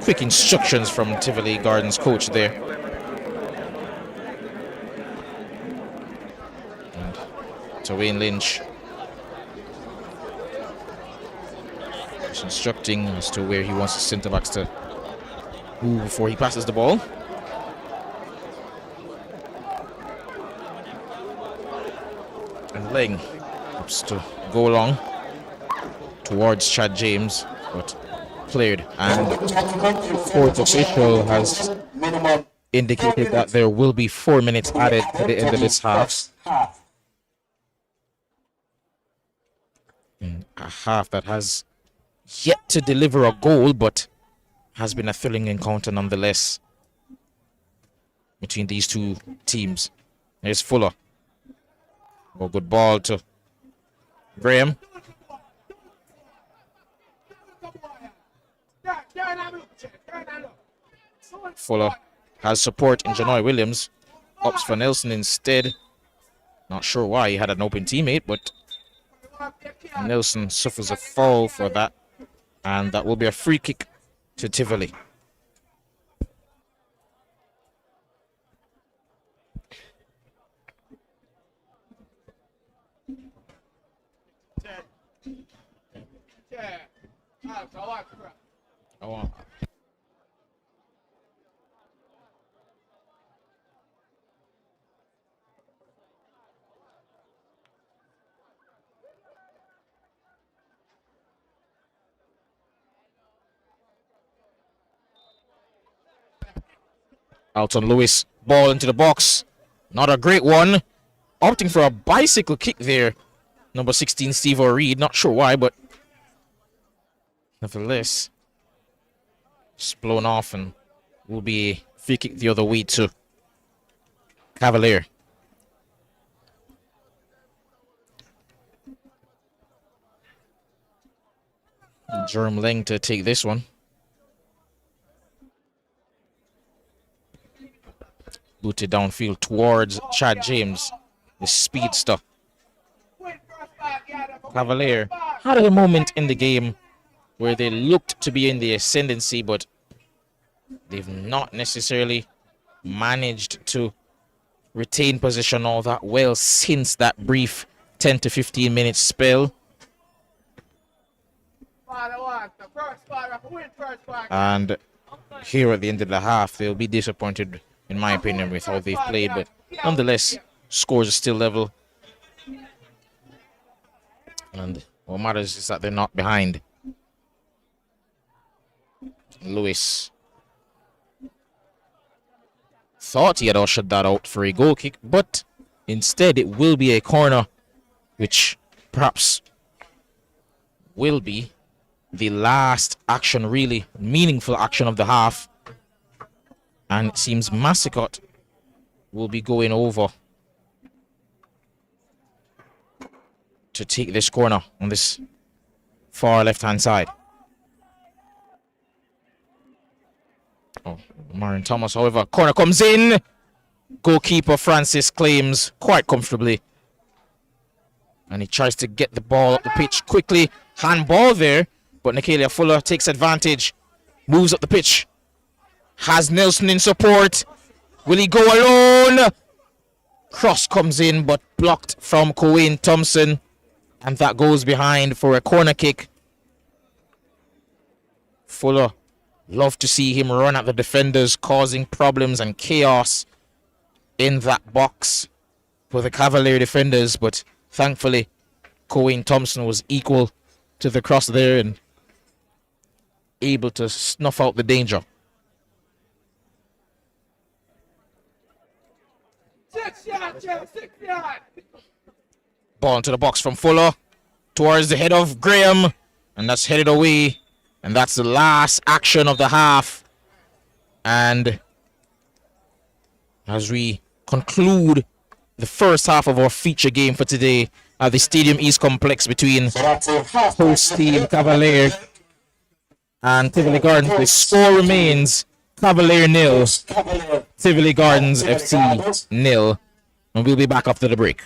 Speaker 1: quick instructions from Tivoli Gardens coach there. And to Wayne Lynch. Just instructing as to where he wants the centre backs to move before he passes the ball. And Lang hopes to go along towards Chad James, but cleared. And the fourth official has indicated that there will be 4 minutes added to the end of this half. A half that has yet to deliver a goal, but has been a thrilling encounter nonetheless between these two teams. There's Fuller. Oh, good ball to Graham. Fuller has support in Janoy Williams. Opts for Nelson instead. Not sure why, he had an open teammate, but Nelson suffers a foul for that. And that will be a free kick to Tivoli. Alton Lewis, ball into the box. Not a great one. Opting for a bicycle kick there. Number 16, Steve O'Reed. Not sure why, but nevertheless, just blown off and will be a free kick the other way to Cavalier. Jerome Lang to take this one. Booted downfield towards Chad James, the speedster. Cavalier had a moment in the game where they looked to be in the ascendancy, but they've not necessarily managed to retain possession all that well since that brief 10 to 15 minute spell. And here at the end of the half, they'll be disappointed, in my opinion, with how they've played, but nonetheless, scores are still level. And what matters is that they're not behind. Lewis thought he had ushered that out for a goal kick, but instead it will be a corner, which perhaps will be the last action, really meaningful action of the half. And it seems Massicot will be going over to take this corner on this far left-hand side. Oh, Marion Thomas, however, corner comes in. Goalkeeper Francis claims quite comfortably. And he tries to get the ball up the pitch quickly. Handball there, but Nicalia Fuller takes advantage. Moves up the pitch. Has Nelson in support. Will he go alone? Cross comes in, but blocked from Coen Thompson. And that goes behind for a corner kick. Fuller, love to see him run at the defenders, causing problems and chaos in that box for the Cavalier defenders. But thankfully, Coen Thompson was equal to the cross there and able to snuff out the danger.
Speaker 3: 6 yard, Joe, 6 yard.
Speaker 1: Ball into the box from Fuller towards the head of Graham, and that's headed away. And that's the last action of the half. And as we conclude the first half of our feature game for today at the Stadium East Complex between host team Cavalier and Tivoli Gardens, the score remains Cavalier nil, Tivoli Gardens FC nil. And we'll be back after the break.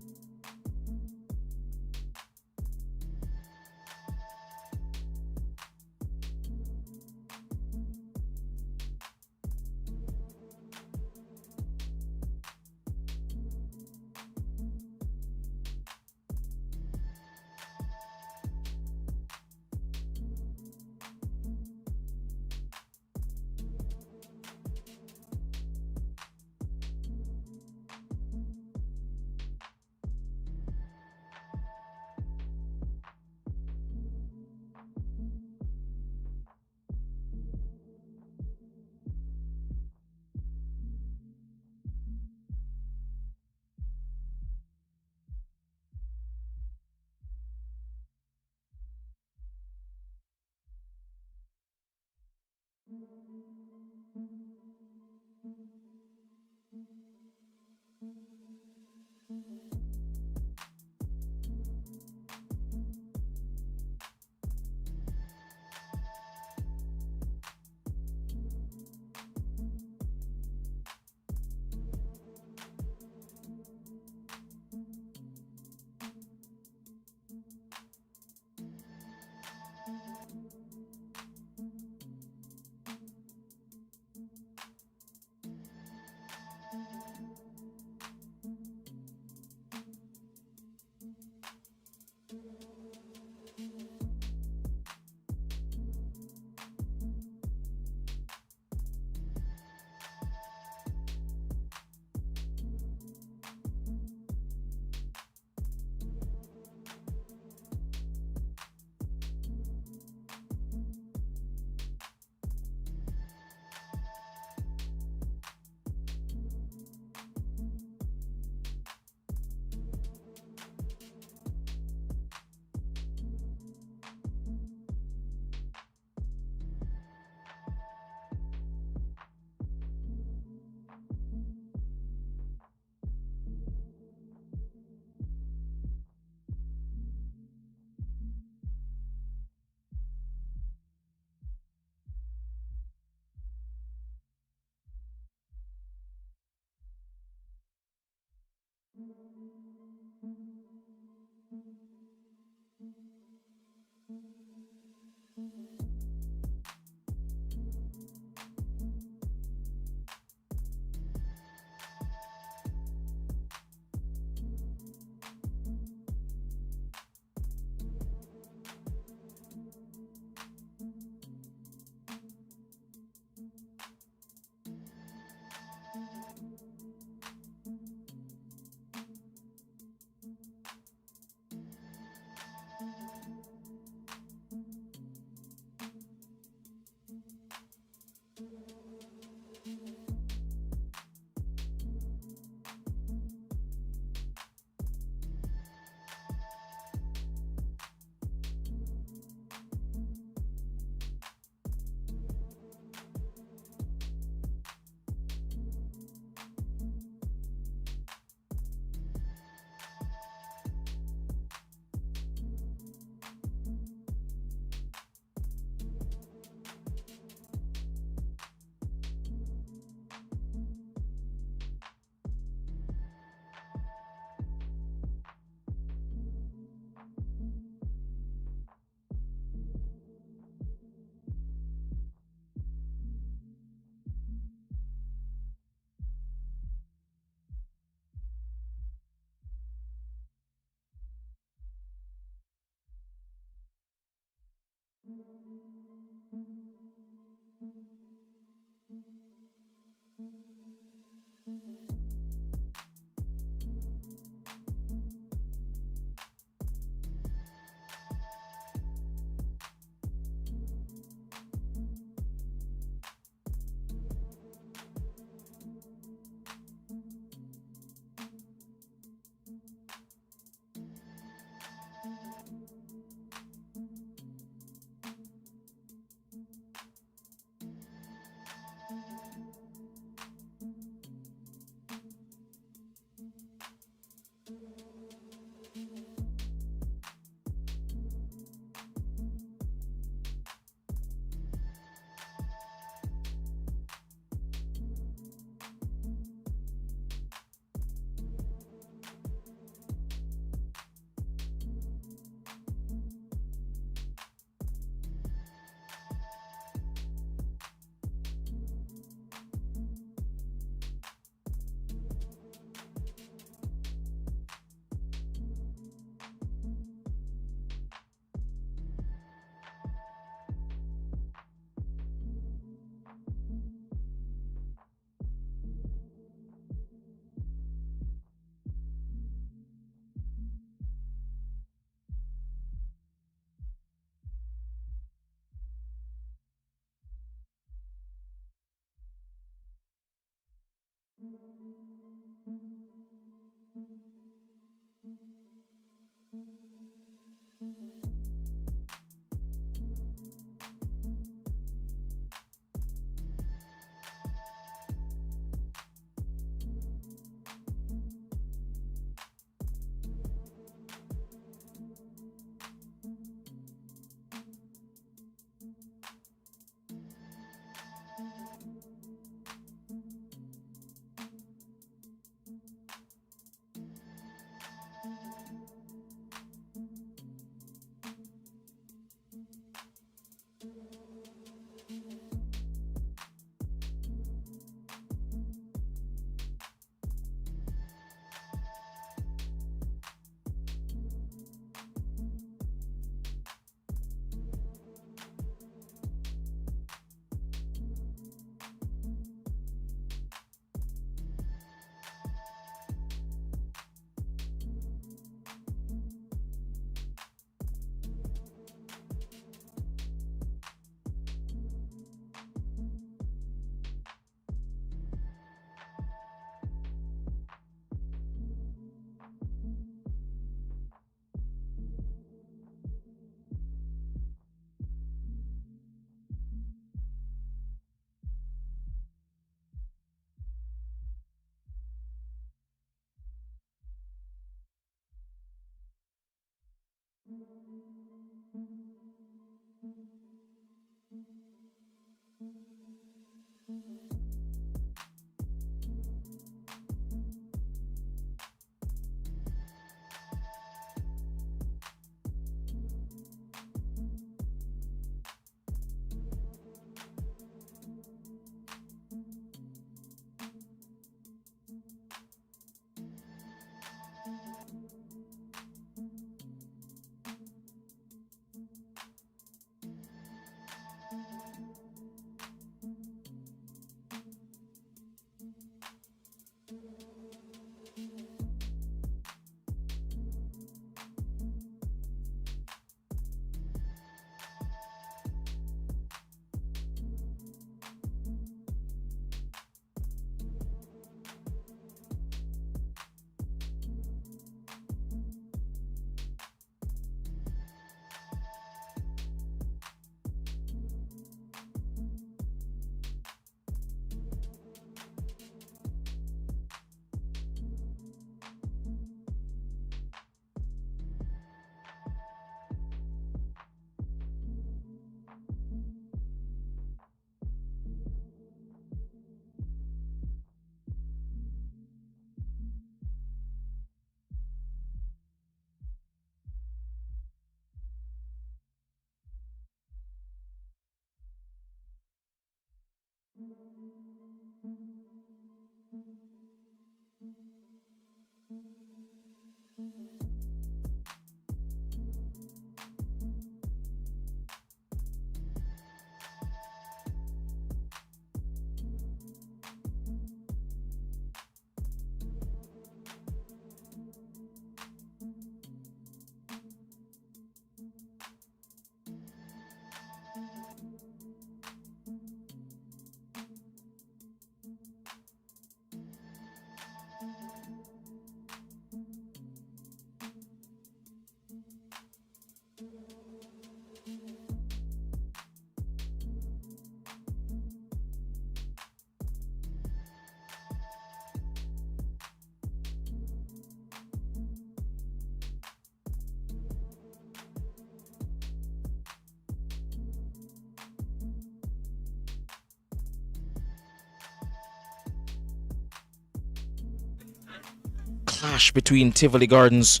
Speaker 1: Clash between Tivoli Gardens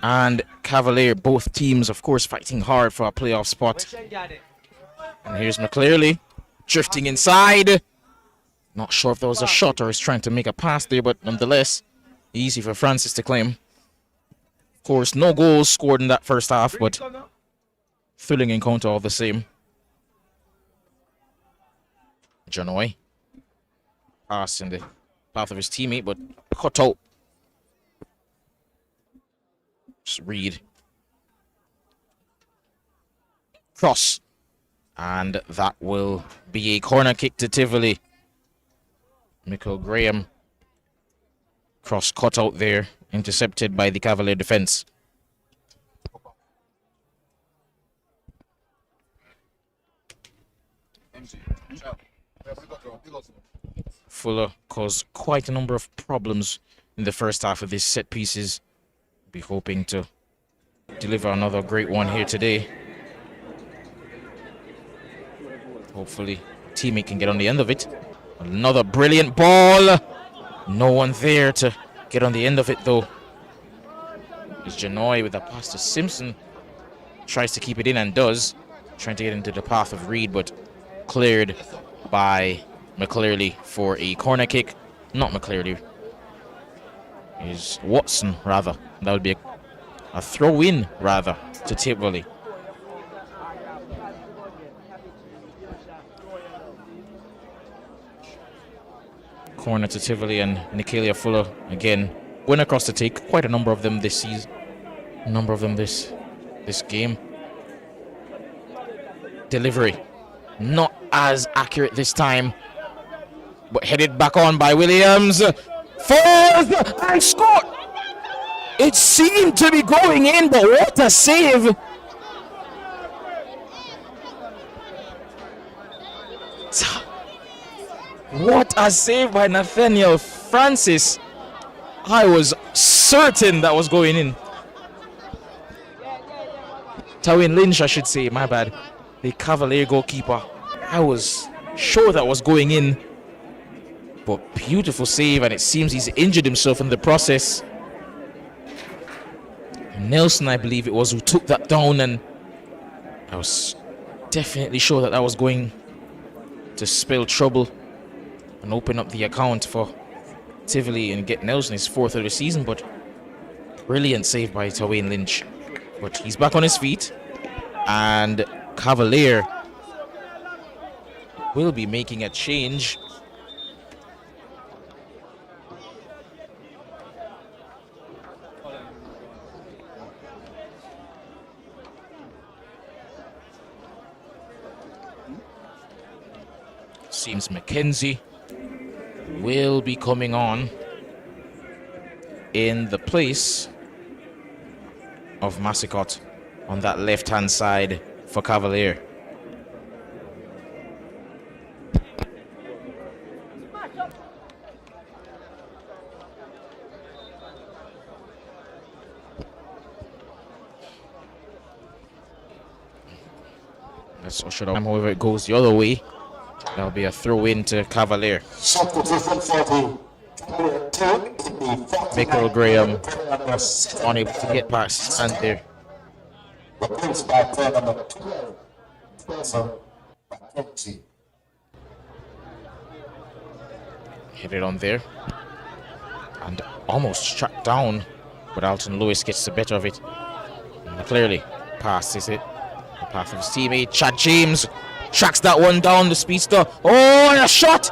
Speaker 1: and Cavalier. Both teams, of course, fighting hard for a playoff spot. And here's McClearly drifting inside. Not sure if that was a shot or he's trying to make a pass there, but nonetheless, easy for Francis to claim. Of course, no goals scored in that first half, but thrilling encounter all the same. Janoy pass in the path of his teammate, but cut out. Just Reed. Cross. And that will be a corner kick to Tivoli. Michael Graham. Cross cut out there. Intercepted by the Cavalier defense. Fuller caused quite a number of problems in the first half of these set pieces. Be hoping to deliver another great one here today. Hopefully, teammate can get on the end of it. Another brilliant ball. No one there to get on the end of it, though. It's Janoy with a pass to Simpson. Tries to keep it in and does. Trying to get into the path of Reed, but cleared by McClearly for a corner kick. Not McClearly. Is Watson, rather. That would be a throw-in, rather, to Tivoli. Corner to Tivoli and Nicalia Fuller again. Went across the take. Quite a number of them this season. A number of them this game. Delivery. Not as accurate this time. But headed back on by Williams. Falls and scored! It seemed to be going in, but what a save! What a save by Nathaniel Francis. I was certain that was going in. Tywin Lynch, I should say, my bad. The Cavalier goalkeeper. I was sure that was going in. But beautiful save, and it seems he's injured himself in the process. Nelson, I believe it was, who took that down, and I was definitely sure that was going to spell trouble and open up the account for Tivoli and get Nelson his fourth of the season. But brilliant save by Tywin Lynch. But he's back on his feet, and Cavalier will be making a change. Seems Mackenzie will be coming on in the place of Massicott on that left-hand side for Cavalier. Let's usher them. However, it goes the other way. That'll be a throw-in to Cavalier. Michael Graham unable to get past his hand there. Headed on there. And almost tracked down. But Alton Lewis gets the better of it. And clearly passes it. The path of his teammate. Chad James tracks that one down, the speedster. Oh, and a shot!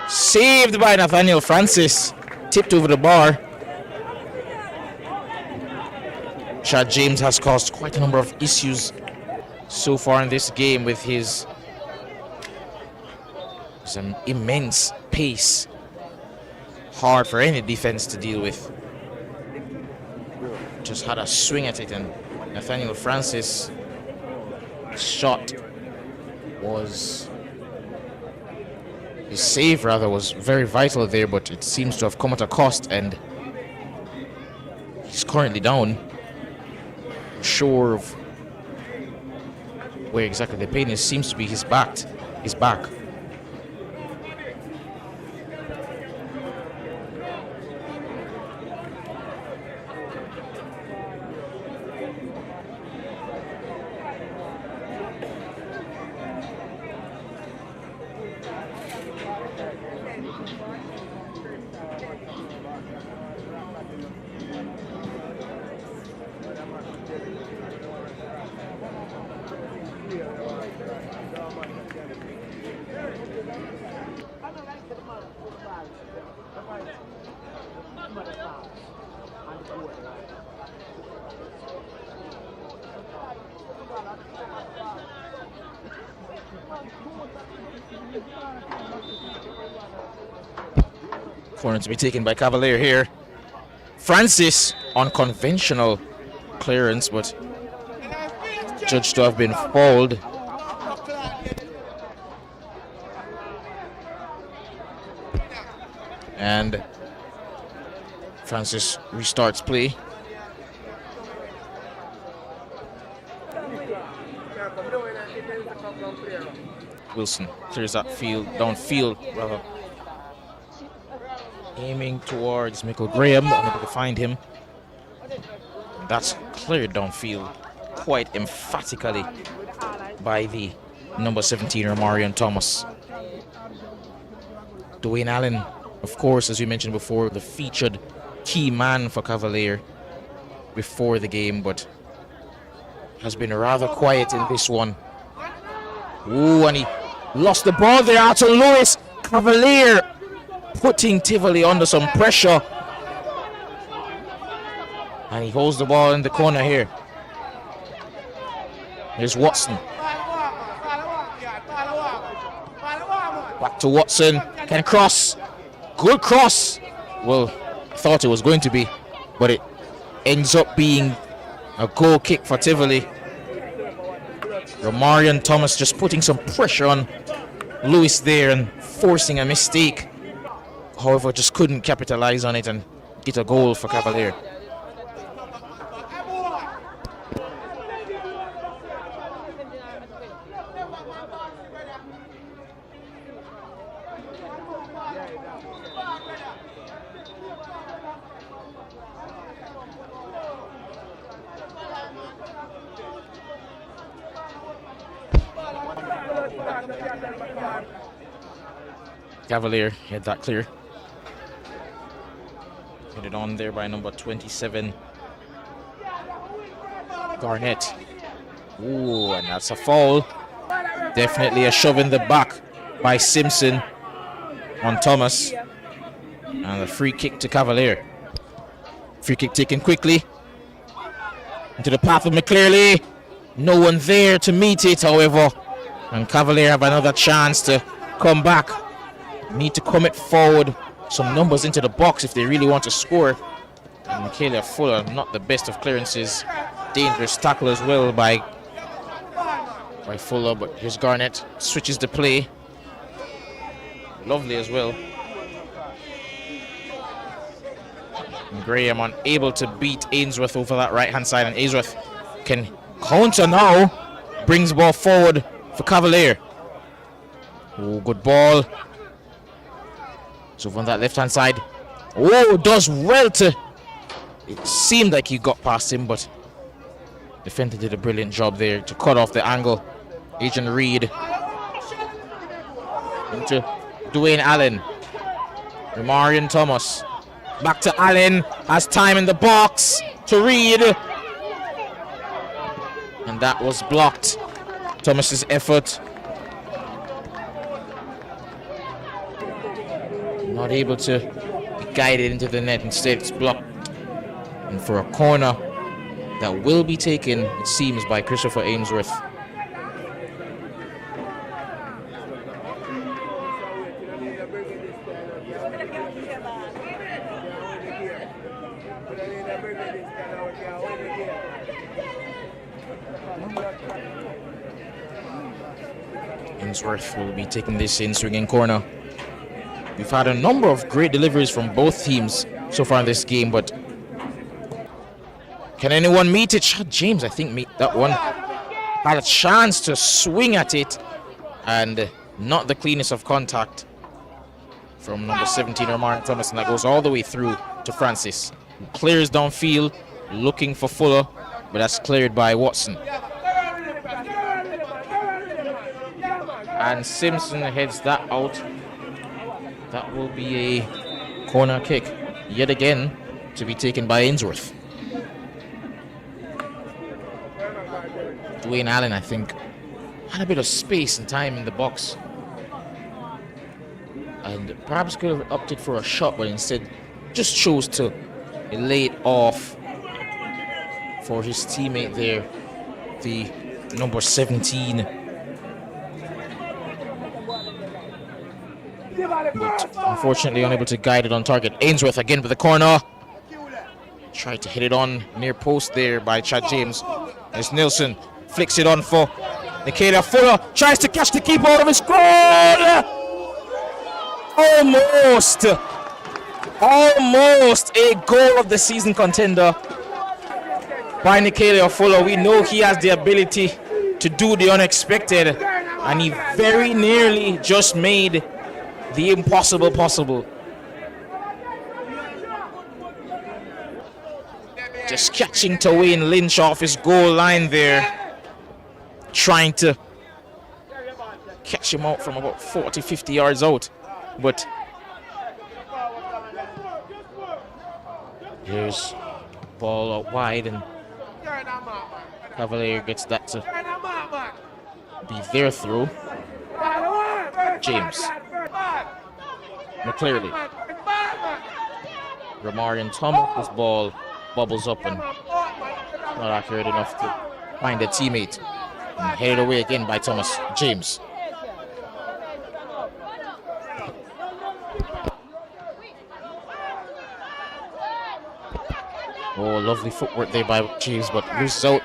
Speaker 1: Saved by Nathaniel Francis. Tipped over the bar. Chad James has caused quite a number of issues so far in this game with his some immense pace. Hard for any defense to deal with. Just had a swing at it, and Nathaniel Francis' shot was, his save rather, was very vital there, but it seems to have come at a cost, and he's currently down. Sure of where exactly the pain is, seems to be his back. Corner to be taken by Cavalier here. Francis, unconventional clearance, but judged to have been fouled. And Francis restarts play. Wilson clears that field, downfield rather. Aiming towards Michael Graham, unable to find him. That's cleared downfield quite emphatically by the number 17, Romarion Thomas. Dwayne Allen, of course, as we mentioned before, the featured key man for Cavalier before the game, but has been rather quiet in this one. Ooh, and he lost the ball there. Alton Lewis, Cavalier putting Tivoli under some pressure. And he holds the ball in the corner here. Here's Watson. Back to Watson. Can cross. Good cross. Well, I thought it was going to be, but it ends up being a goal kick for Tivoli. Romarion Thomas just putting some pressure on Lewis there and forcing a mistake. However, just couldn't capitalize on it and get a goal for Cavalier. Cavalier had that clear. Hit it on there by number 27, Garnett. Ooh, and that's a foul. Definitely a shove in the back by Simpson on Thomas. And a free kick to Cavalier. Free kick taken quickly into the path of McClearly. No one there to meet it, however. And Cavalier have another chance to come back. Need to commit forward some numbers into the box if they really want to score. And Michaela Fuller, not the best of clearances. Dangerous tackle as well by Fuller, but here's Garnett. Switches the play. Lovely as well. And Graham unable to beat Ainsworth over that right-hand side, and Ainsworth can counter now. Brings the ball forward for Cavalier. Oh, good ball. So on that left-hand side. Oh, does well to... It seemed like he got past him, but defender did a brilliant job there to cut off the angle. Agent Reed into Dwayne Allen. Marion Thomas. Back to Allen. Has time in the box to Reed. And that was blocked. Thomas's effort. Not able to be guided into the net. Instead, it's blocked. And for a corner that will be taken, it seems, by Christopher Ainsworth. Ainsworth will be taking this in, swinging corner. We've had a number of great deliveries from both teams so far in this game, but can anyone meet it? Chad James, I think, meet that one. Had a chance to swing at it, and not the cleanest of contact from number 17, Ramar Thomas, and that goes all the way through to Francis. Clears downfield, looking for Fuller, but that's cleared by Watson. And Simpson heads that out. That will be a corner kick, yet again, to be taken by Ainsworth. Dwayne Allen, I think, had a bit of space and time in the box, and perhaps could have opted for a shot, but instead just chose to lay it off for his teammate there, the number 17. But unfortunately unable to guide it on target. Ainsworth again with the corner. Tried to hit it on near post there by Chad James. As Nilsson flicks it on for Nikita Fuller. Tries to catch the keeper out of his goal. Almost a goal of the season contender by Nikita Fuller. We know he has the ability to do the unexpected, and he very nearly just made the impossible possible. Just catching Twain Lynch off his goal line there, trying to catch him out from about 40-50 yards out, but here's ball out wide, and Cavalier gets that to be their throw. James McClearly. Ramarian Thomas' ball bubbles up and not accurate enough to find a teammate. And headed away again by Thomas. James. Oh, lovely footwork there by James, but loses out.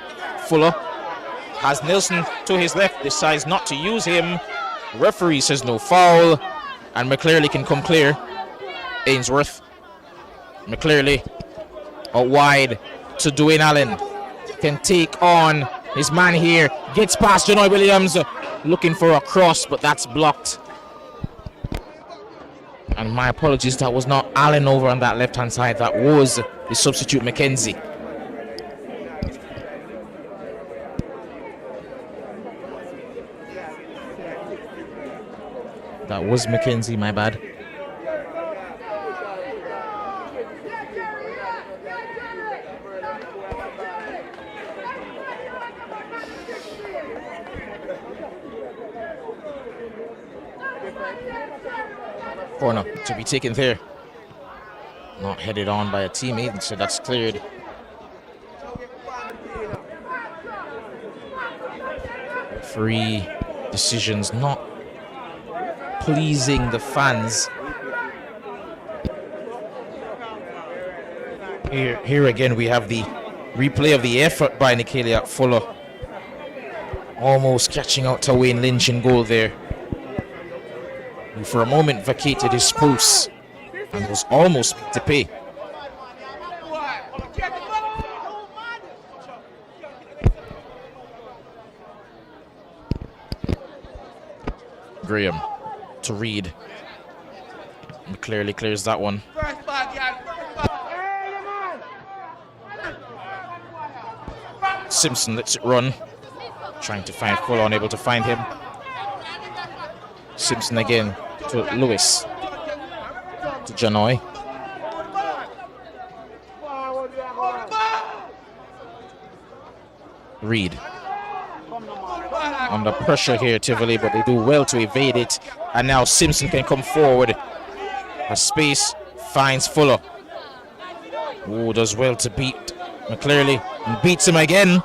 Speaker 1: Fuller has Nilsson to his left, decides not to use him. Referee says no foul, and McClearly can come clear. Ainsworth. McClearly out wide to Dwayne Allen. Can take on his man here. Gets past Janoy Williams. Looking for a cross, but that's blocked. And my apologies, that was not Allen over on that left-hand side. That was the substitute McKenzie. That was McKenzie, my bad. Corner to be taken there. Not headed on by a teammate, so that's cleared. Referee decisions not pleasing the fans. Here again we have the replay of the effort by Nikita Fuller. Almost catching out Twain Lynch in goal there. Who for a moment vacated his post and was almost to pay. Graham to Reed. Clearly clears that one. Simpson lets it run. Trying to find Fuller, unable to find him. Simpson again to Lewis. To Janoy. Reed. Under pressure here, Tivoli, but they do well to evade it. And now Simpson can come forward. A space finds Fuller. Oh, does well to beat McClearly and beats him again.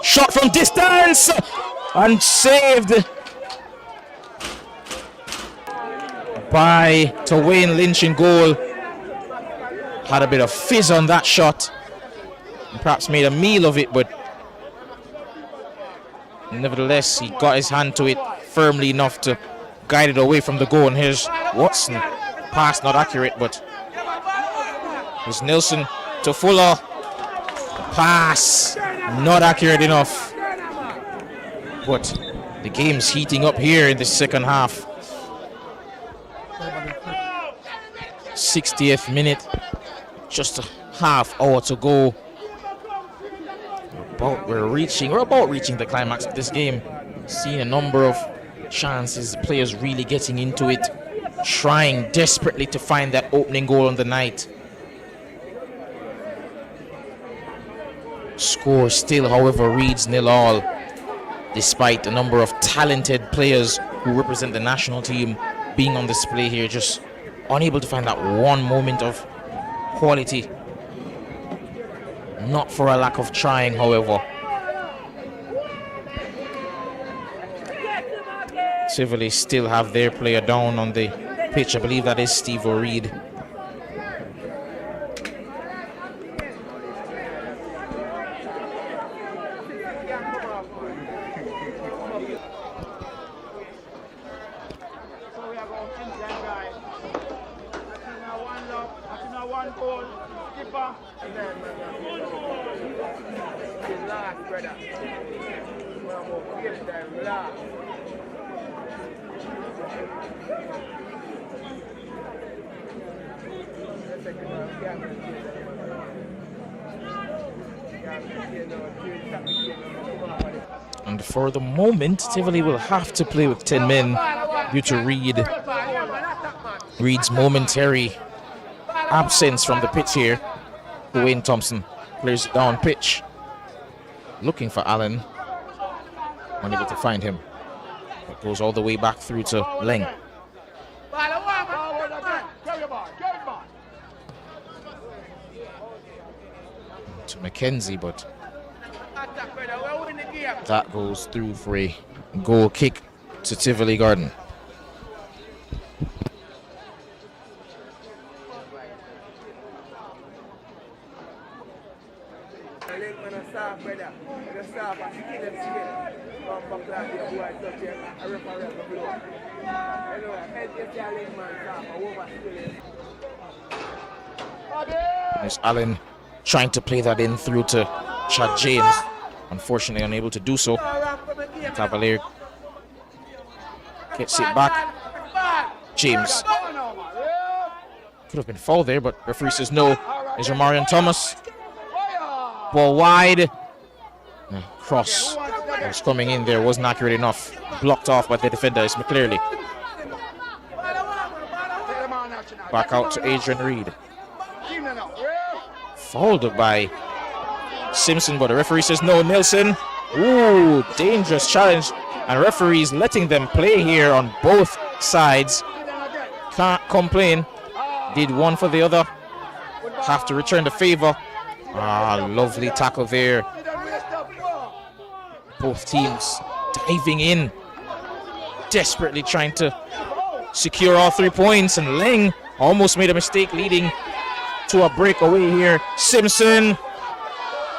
Speaker 1: Shot from distance and saved by Wayne Lynch in goal. Had a bit of fizz on that shot and perhaps made a meal of it, but nevertheless he got his hand to it firmly enough to guide it away from the goal. And here's Watson. Pass not accurate, but here's Nelson to Fuller. Pass not accurate enough. But the game's heating up here in the second half. 60th minute, just a half hour to go. We're about reaching the climax of this game. Seeing a number of chances, players really getting into it, trying desperately to find that opening goal on the night. Score still, however, reads 0-0, despite a number of talented players who represent the national team being on display here, just unable to find that one moment of quality. Not for a lack of trying, however. Tivoli still have their player down on the pitch. I believe that is Steve O'Reed. And for the moment, Tivoli will have to play with 10 men due to Reed's momentary absence from the pitch here. Wayne Thompson plays it down pitch, looking for Allen, unable to find him. It goes all the way back through to Leng. To McKenzie, but that goes through for a goal kick to Tivoli Garden. There's Allen trying to play that in through to Chad James. Unfortunately unable to do so. Cavalier gets it back. James. Could have been fouled there, but referee says no. There's Romarion Thomas. Ball wide. Cross was coming in there, wasn't accurate enough. Blocked off by the defender, it's McClearly. Back out to Adrian Reed. Fouled by Simpson, but the referee says no. Nelson. Ooh, dangerous challenge. And referees letting them play here on both sides. Can't complain. Did one for the other. Have to return the favor. Ah, lovely tackle there. Both teams diving in, desperately trying to secure all 3 points, and Leng almost made a mistake, leading to a breakaway here. Simpson,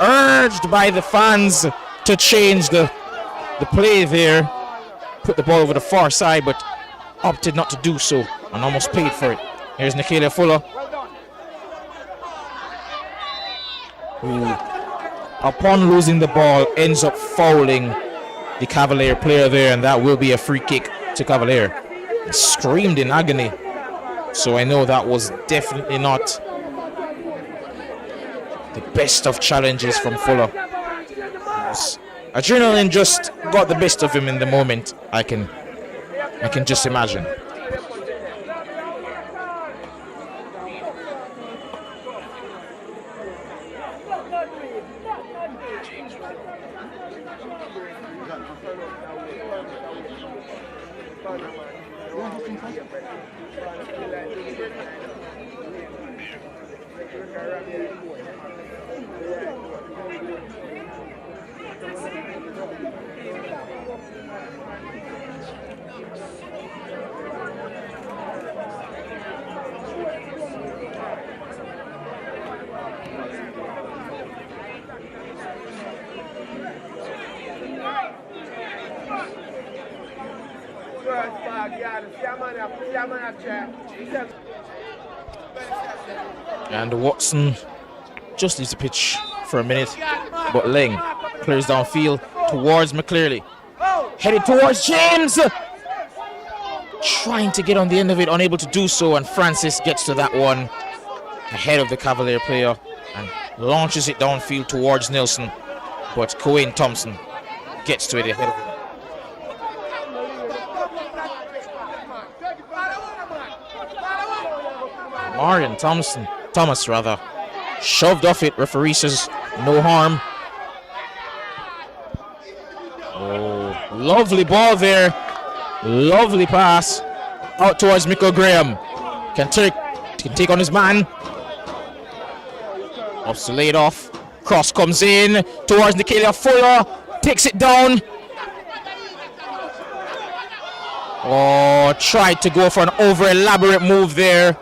Speaker 1: urged by the fans to change the play there, put the ball over the far side, but opted not to do so and almost paid for it. Here's Nikhila Fuller, who, upon losing the ball, ends up fouling the Cavalier player there, and that will be a free kick to Cavalier. He screamed in agony, so I know that was definitely not the best of challenges from Fuller. Adrenaline just got the best of him in the moment. I can just imagine. And Watson just leaves the pitch for a minute, but Ling clears downfield towards McClearly. Headed towards James! Trying to get on the end of it, unable to do so, and Francis gets to that one ahead of the Cavalier player and launches it downfield towards Nelson, but Cohen Thompson gets to it ahead of him. Marion Thomas shoved off it. Referee says no harm. Oh, lovely ball there. Lovely pass out towards Michael Graham. Can take on his man. Opts to lay it off. Cross comes in towards Nicalia Fuller. Takes it down. Oh, tried to go for an over elaborate move there.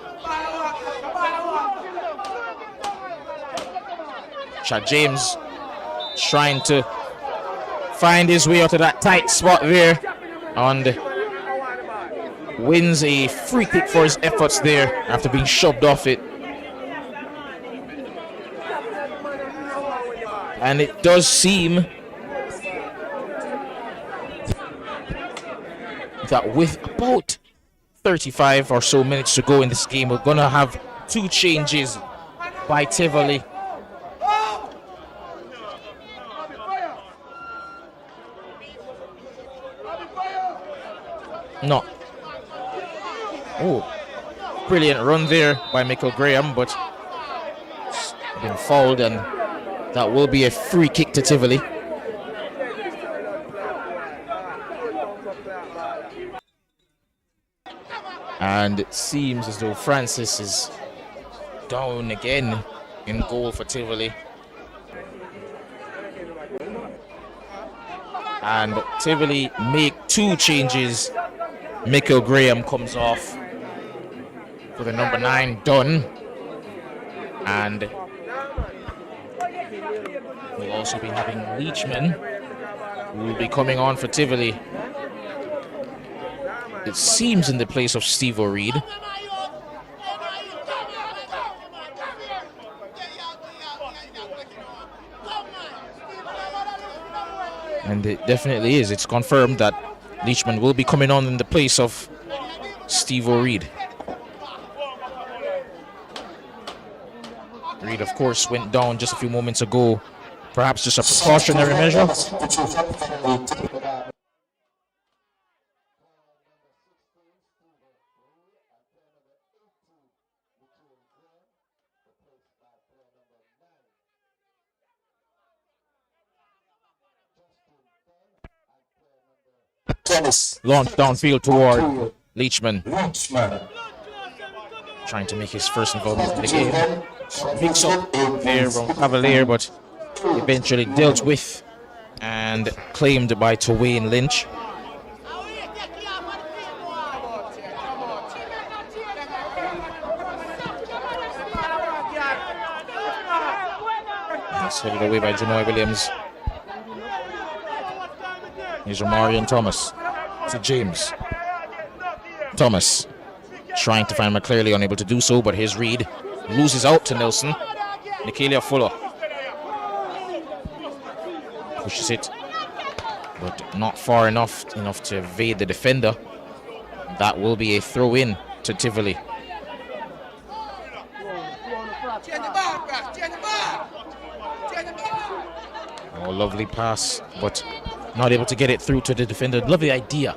Speaker 1: Chad James trying to find his way out of that tight spot there and wins a free kick for his efforts there after being shoved off it. And it does seem that with about 35 or so minutes to go in this game, we're going to have two changes by Tivoli. No. Oh, brilliant run there by Michael Graham, but been fouled, and that will be a free kick to Tivoli. And it seems as though Francis is down again in goal for Tivoli. And Tivoli make two changes. Michael Graham comes off for the number 9, Dunn. And we'll also be having Leachman, who will be coming on for Tivoli. It seems in the place of Steve O'Reed. And it definitely is. It's confirmed that Leachman will be coming on in the place of Steve O'Reed. Reed, of course, went down just a few moments ago. Perhaps just a precautionary measure. Launch downfield toward Leachman. Trying to make his first involvement in the game. Mix up there from Cavalier, but eventually dealt with and claimed by Twain Lynch. That's headed away by Janoy Williams. Here's Marion Thomas to James. Thomas trying to find McClearly, unable to do so, but here's Reed. Loses out to Nelson. Nicalia Fuller pushes it, but not far enough to evade the defender. That will be a throw in to Tivoli. Oh, lovely pass, but not able to get it through to the defender. Lovely idea.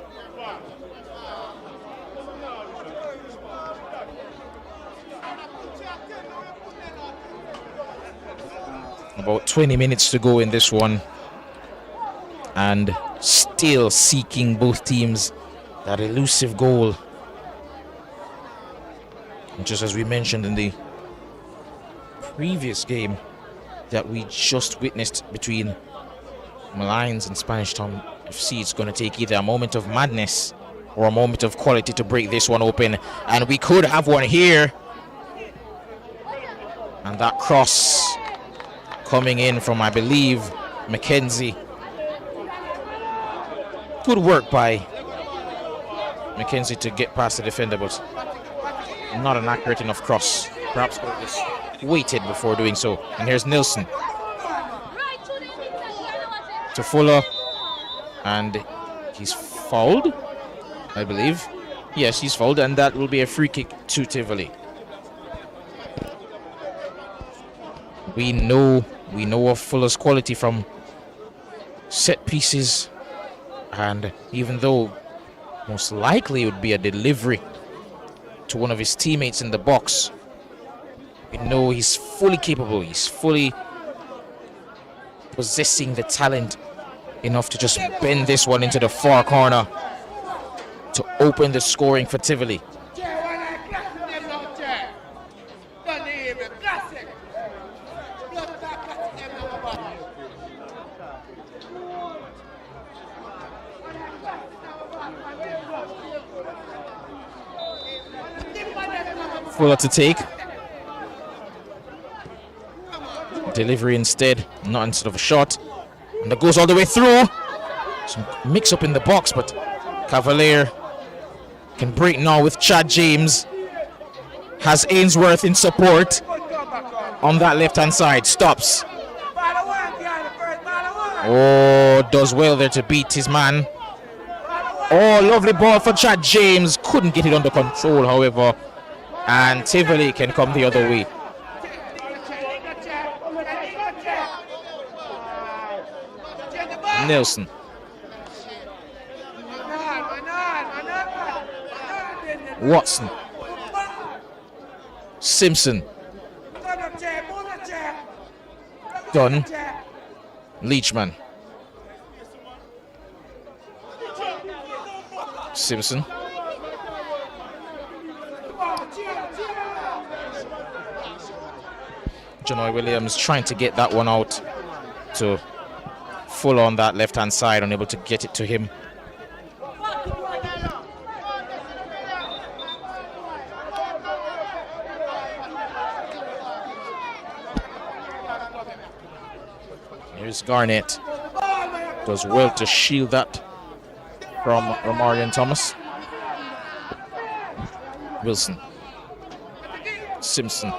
Speaker 1: About 20 minutes to go in this one, and still seeking both teams that elusive goal. And just as we mentioned in the previous game that we just witnessed between Malines and Spanish Town FC, it's going to take either a moment of madness or a moment of quality to break this one open. And we could have one here. And that cross coming in from, I believe, Mackenzie. Good work by Mackenzie to get past the defender, but not an accurate enough cross. Perhaps just waited before doing so. And here's Nilsson to Fuller, and he's fouled, I believe. Yes, he's fouled, and that will be a free kick to Tivoli. We know of Fuller's quality from set pieces, and even though most likely it would be a delivery to one of his teammates in the box, we know he's fully capable, he's fully possessing the talent enough to just bend this one into the far corner to open the scoring for Tivoli. Fuller to take. Delivery instead, not instead of a shot. And that goes all the way through. Some mix up in the box, but Cavalier can break now with Chad James. Has Ainsworth in support on that left-hand side. Stops. Oh, does well there to beat his man. Oh, lovely ball for Chad James. Couldn't get it under control, however. And Tivoli can come the other way. Nelson. Watson. Simpson. Dunn. Leachman. Simpson. Janoy Williams trying to get that one out to Full on that left-hand side, unable to get it to him. Here's Garnett. Does well to shield that from Romarian Thomas. Wilson. Simpson.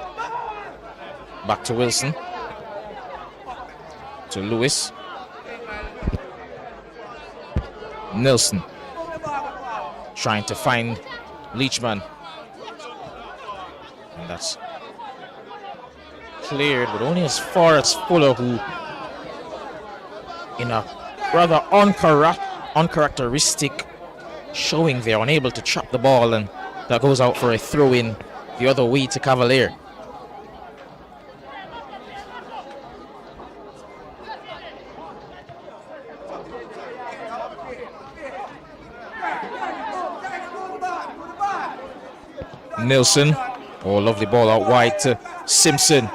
Speaker 1: Back to Wilson. To Lewis. Nelson. Trying to find Leachman. And that's cleared, but only as far as Fuller, who in a rather uncharacteristic showing there, unable to trap the ball, and that goes out for a throw-in the other way to Cavalier. Nilsson. Oh, lovely ball out wide to Simpson.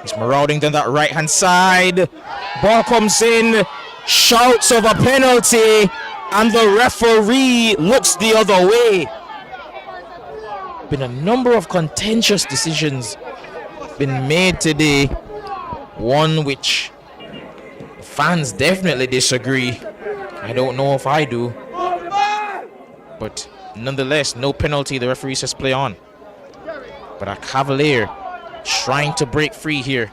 Speaker 1: He's marauding down that right-hand side. Ball comes in. Shouts of a penalty. And the referee looks the other way. Been a number of contentious decisions been made today. One which fans definitely disagree. I don't know if I do. But nonetheless, no penalty. The referee says play on. But a Cavalier trying to break free here.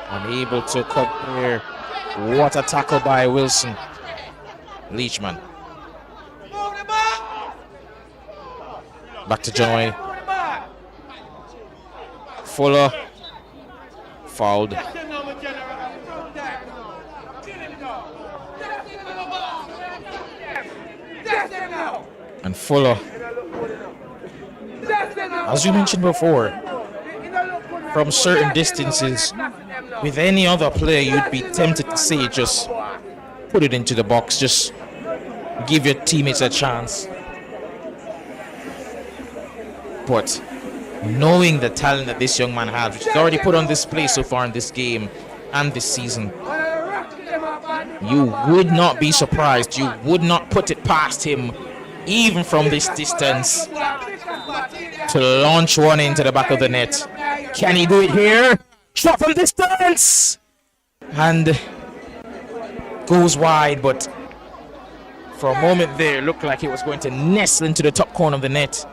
Speaker 1: Unable to come here. What a tackle by Wilson. Leachman. Back to Joy. Fuller. Fouled. And Fuller, as you mentioned before, from certain distances, with any other player, you'd be tempted to say just put it into the box, just give your teammates a chance. But knowing the talent that this young man has, which he's already put on display so far in this game and this season, you would not be surprised. You would not put it past him, even from this distance, to launch one into the back of the net. Can he do it here? Shot from distance! And goes wide, but for a moment there, it looked like it was going to nestle into the top corner of the net.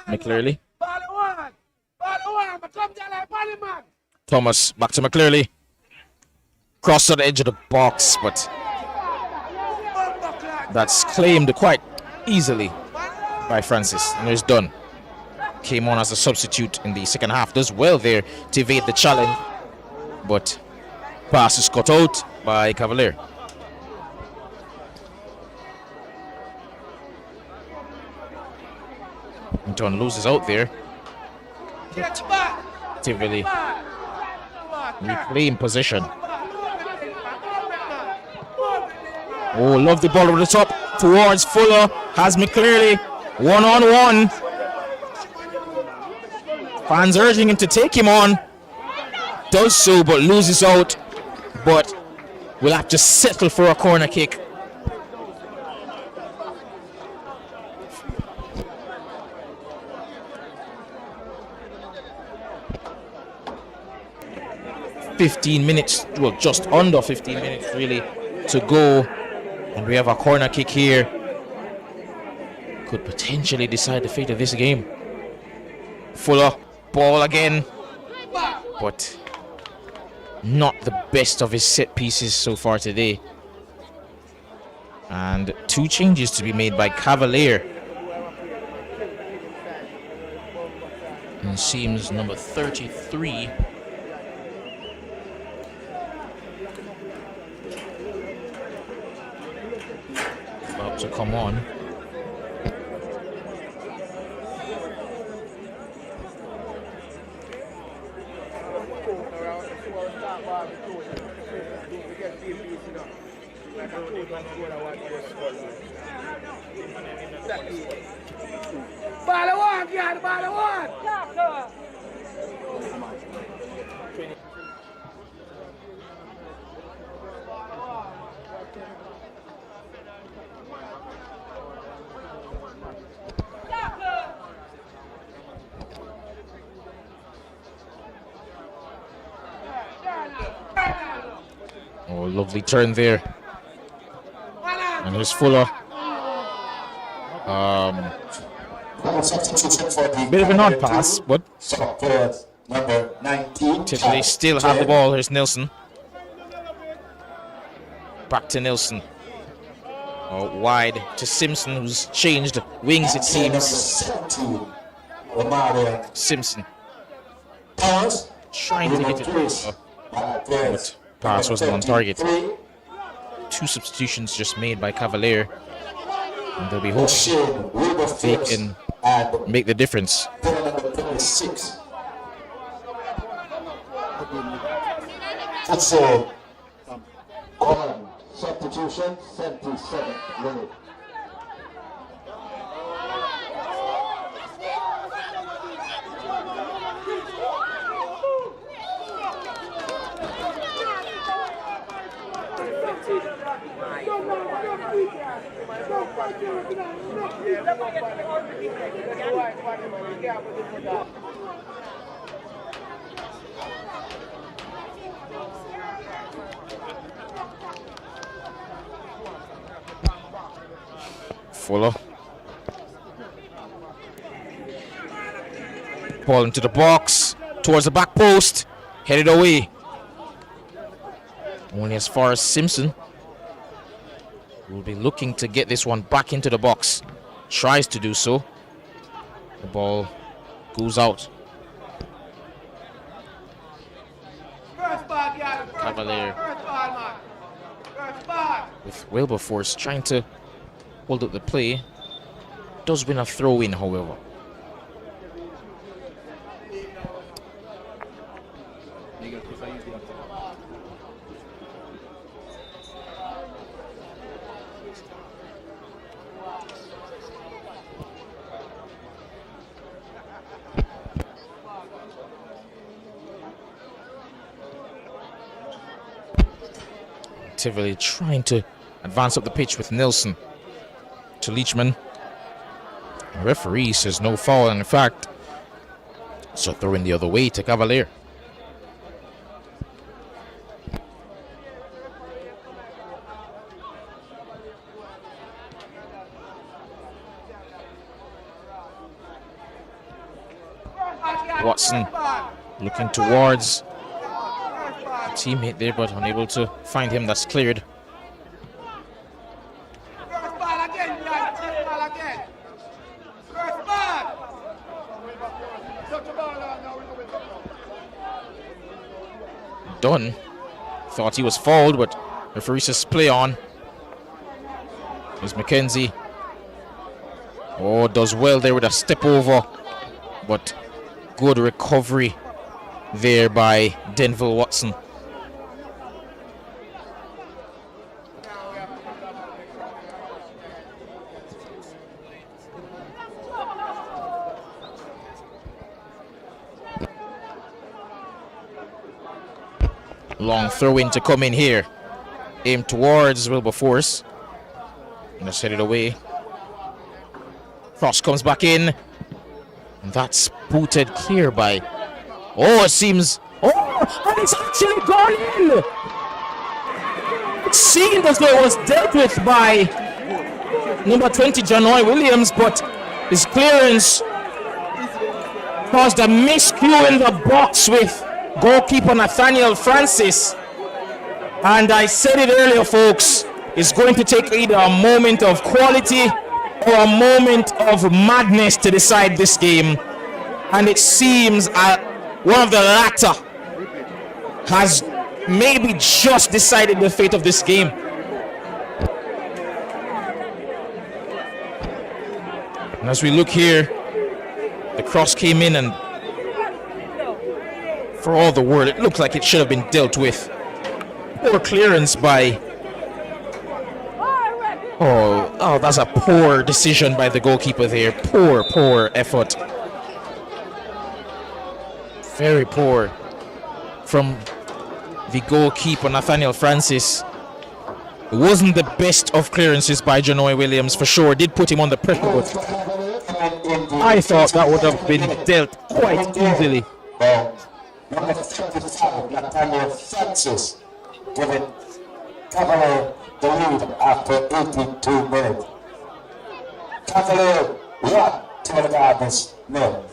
Speaker 1: McClearly. Thomas back to McClearly. Cross to the edge of the box, but that's claimed quite easily by Francis, and it's done. Came on as a substitute in the second half. Does well there to evade the challenge, but pass is cut out by Cavalier. John loses out there. Tivoli reclaim possession. Oh, love the ball over the top towards Fuller. Has McClearly one-on-one. Fans urging him to take him on. Does so, but loses out. But will have to settle for a corner kick. Well, just under 15 minutes really to go, and we have a corner kick here. Could potentially decide the fate of this game. Fuller, ball again, but not the best of his set pieces so far today. And two changes to be made by Cavalier. And it seems number 33 about to come on. Oh, lovely turn there. And here's Fuller. Bit of an odd pass, but they still have the ball. Here's Nilsson. Back to Nilsson. Oh, wide to Simpson, who's changed wings, it seems. Simpson trying to get it, but pass wasn't on target. Two substitutions just made by Cavalier, and they'll be hoping they can make the difference.
Speaker 4: That's a substitution, 77 minutes.
Speaker 1: Fuller. Ball into the box, towards the back post, headed away. Only as far as Simpson. Will be looking to get this one back into the box. Tries to do so. The ball goes out. Cavalier with Wilberforce trying to hold up the play. Does win a throw in, however. Tivoli trying to advance up the pitch with Nelson to Leachman. The referee says no foul, and in fact, so throwing the other way to Cavalier. Watson looking towards a teammate there, but unable to find him. That's cleared. Dunn thought he was fouled, but referee says play on. There's McKenzie. Oh, does well there with a step over, but good recovery there by Denville Watson. Long throw in to come in here. Aim towards Wilberforce. And that's headed away. Cross comes back in. And that's booted clear by. Oh, it seems. Oh, and it's actually gone in. It seemed as though it was dealt with by number 20, Janoy Williams, but his clearance caused a miscue in the box with goalkeeper Nathaniel Francis. And I said it earlier, folks, it's going to take either a moment of quality or a moment of madness to decide this game. And it seems one of the latter has maybe just decided the fate of this game. And as we look here, the cross came in, and for all the world, it looked like it should have been dealt with. Poor clearance by. Oh, that's a poor decision by the goalkeeper there. Poor effort. Very poor from the goalkeeper, Nathaniel Francis. It wasn't the best of clearances by Janoy Williams, for sure. Did put him on the pressure, but I thought that would have been dealt quite easily.
Speaker 4: Number 55, Nathaniel Francis, giving Cavalier the lead after 82 minutes. Cavalier 1, Tivoli Gardens 0.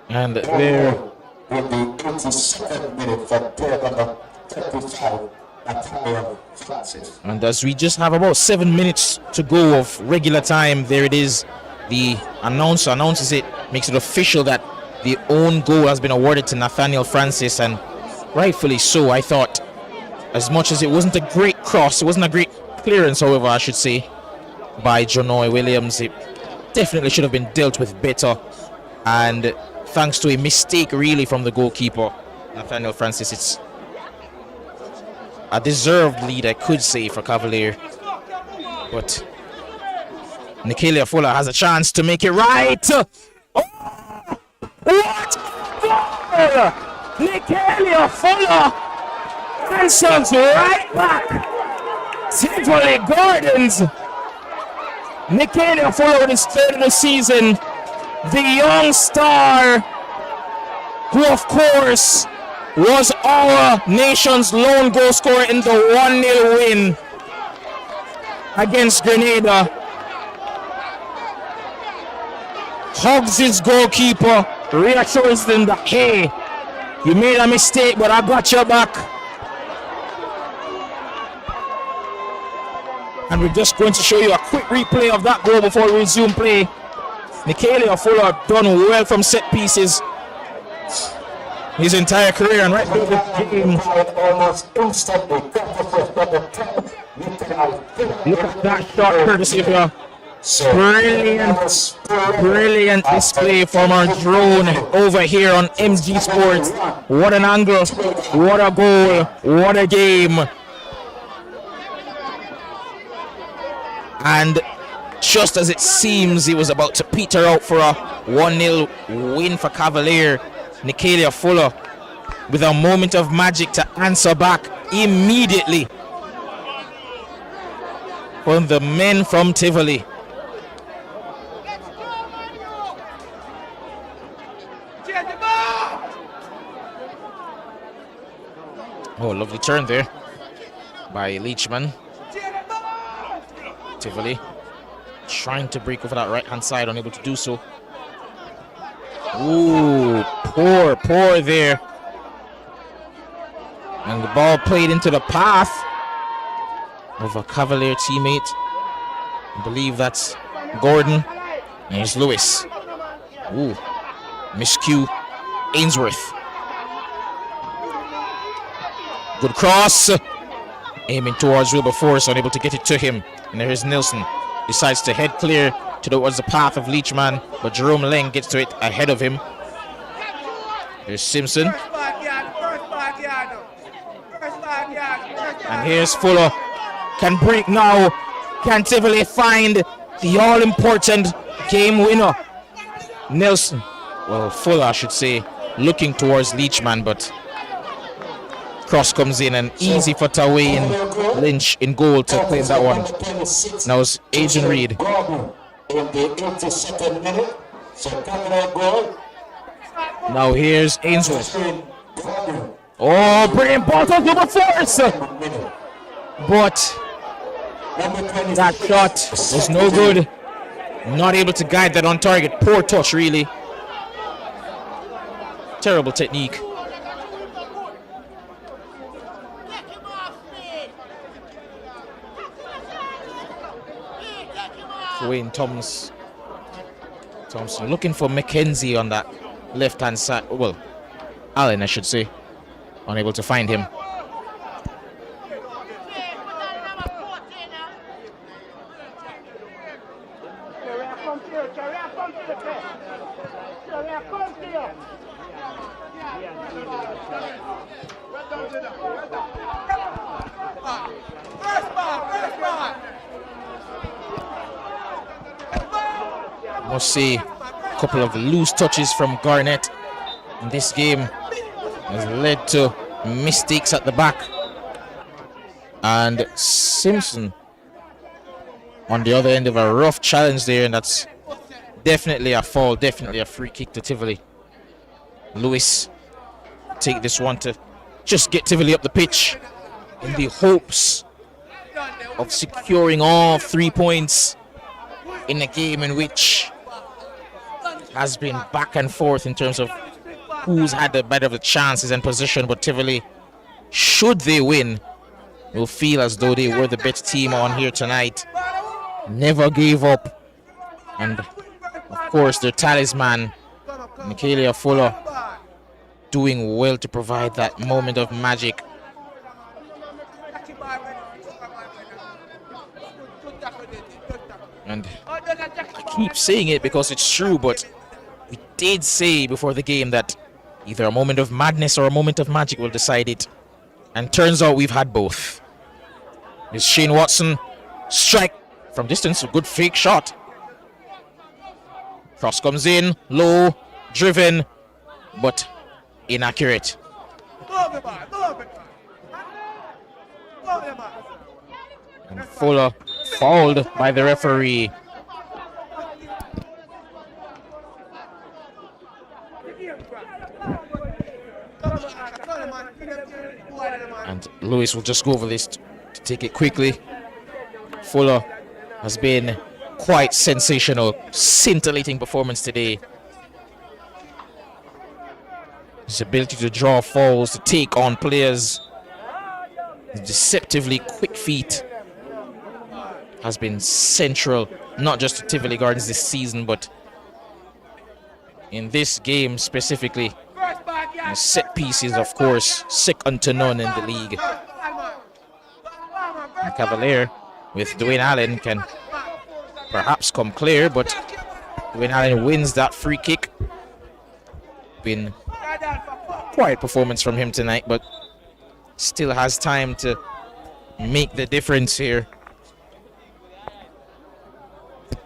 Speaker 1: And there,
Speaker 4: in the 82nd minute for player number 35, Nathaniel Francis.
Speaker 1: and as we just have about 7 minutes to go of regular time, there it is. The announcer announces it, makes it official that the own goal has been awarded to Nathaniel Francis, and rightfully so. I thought, as much as it wasn't a great cross, it wasn't a great clearance, however, I should say, by Janoy Williams, it definitely should have been dealt with better. And thanks to a mistake, really, from the goalkeeper, Nathaniel Francis, it's a deserved lead, I could say, for Cavalier. But Nikalia Fuller has a chance to make it right. Oh! What goal! Nikalia Fuller pencils right back. Tivoli Gardens. Nikalia Fuller with his third of the season. The young star who, of course, was our nation's lone goal scorer in the 1-0 win against Grenada. Hugs his goalkeeper, reassures them that, hey, you made a mistake, but I got your back. And we're just going to show you a quick replay of that goal before we resume play. Nikalia Fuller done well from set pieces his entire career, and right through the game.
Speaker 4: Almost instantly got the first double.
Speaker 1: Look at that shot, courtesy of
Speaker 4: So,
Speaker 1: Brilliant display from our drone over here on MG Sports. What an angle, what a goal, what a game. And just as it seems he was about to peter out for a 1-0 win for Cavalier, Nicalia Fuller with a moment of magic to answer back immediately from the men from Tivoli. Oh, lovely turn there by Leachman. Tivoli trying to break over that right hand side, unable to do so. Ooh, poor there. And the ball played into the path of a Cavalier teammate. I believe that's Gordon. And here's Lewis. Ooh, miscue Ainsworth. Good cross. Aiming towards Wilberforce, unable to get it to him. And there's Nilsson. Decides to head clear towards the path of Leachman, but Jerome Leng gets to it ahead of him. There's Simpson. And here's Fuller. Can break now. Can Tivoli find the all-important game winner? Nelson. Well, Fuller, I should say, looking towards Leachman, but cross comes in and easy for Taway and Lynch in goal to claim that one. Now it's Adrian Reed.
Speaker 4: In the 82nd minute, so Cavalier goal.
Speaker 1: Now here's Ainsworth. Oh, brilliant ball to Wilberforce! But that shot was no good. Not able to guide that on target. Poor touch, really. Terrible technique. Wayne Thompson looking for McKenzie on that left-hand side. Well, Allen, I should say. Unable to find him. Must say, a couple of loose touches from Garnett in this game has led to mistakes at the back. And Simpson on the other end of a rough challenge there, and that's definitely a foul, definitely a free kick to Tivoli. Lewis take this one to just get Tivoli up the pitch in the hopes of securing all 3 points in a game in which has been back and forth in terms of who's had the better of the chances and position, but Tivoli, should they win, will feel as though they were the better team on here tonight. Never gave up. And of course their talisman, Nicalia Fuller, doing well to provide that moment of magic. And I keep saying it because it's true, but we did say before the game that either a moment of madness or a moment of magic will decide it. And turns out we've had both. It's Shane Watson, strike from distance, a good fake shot. Cross comes in, low, driven, but inaccurate. And Fuller fouled by the referee. And Lewis will just go over this to take it quickly. Fuller has been quite sensational, scintillating performance today. His ability to draw fouls, to take on players, his deceptively quick feet has been central, not just to Tivoli Gardens this season, but in this game specifically. And set pieces, of course, second to none in the league. And Cavalier with Dwayne Allen can perhaps come clear, but Dwayne Allen wins that free kick. Been quiet performance from him tonight, but still has time to make the difference here.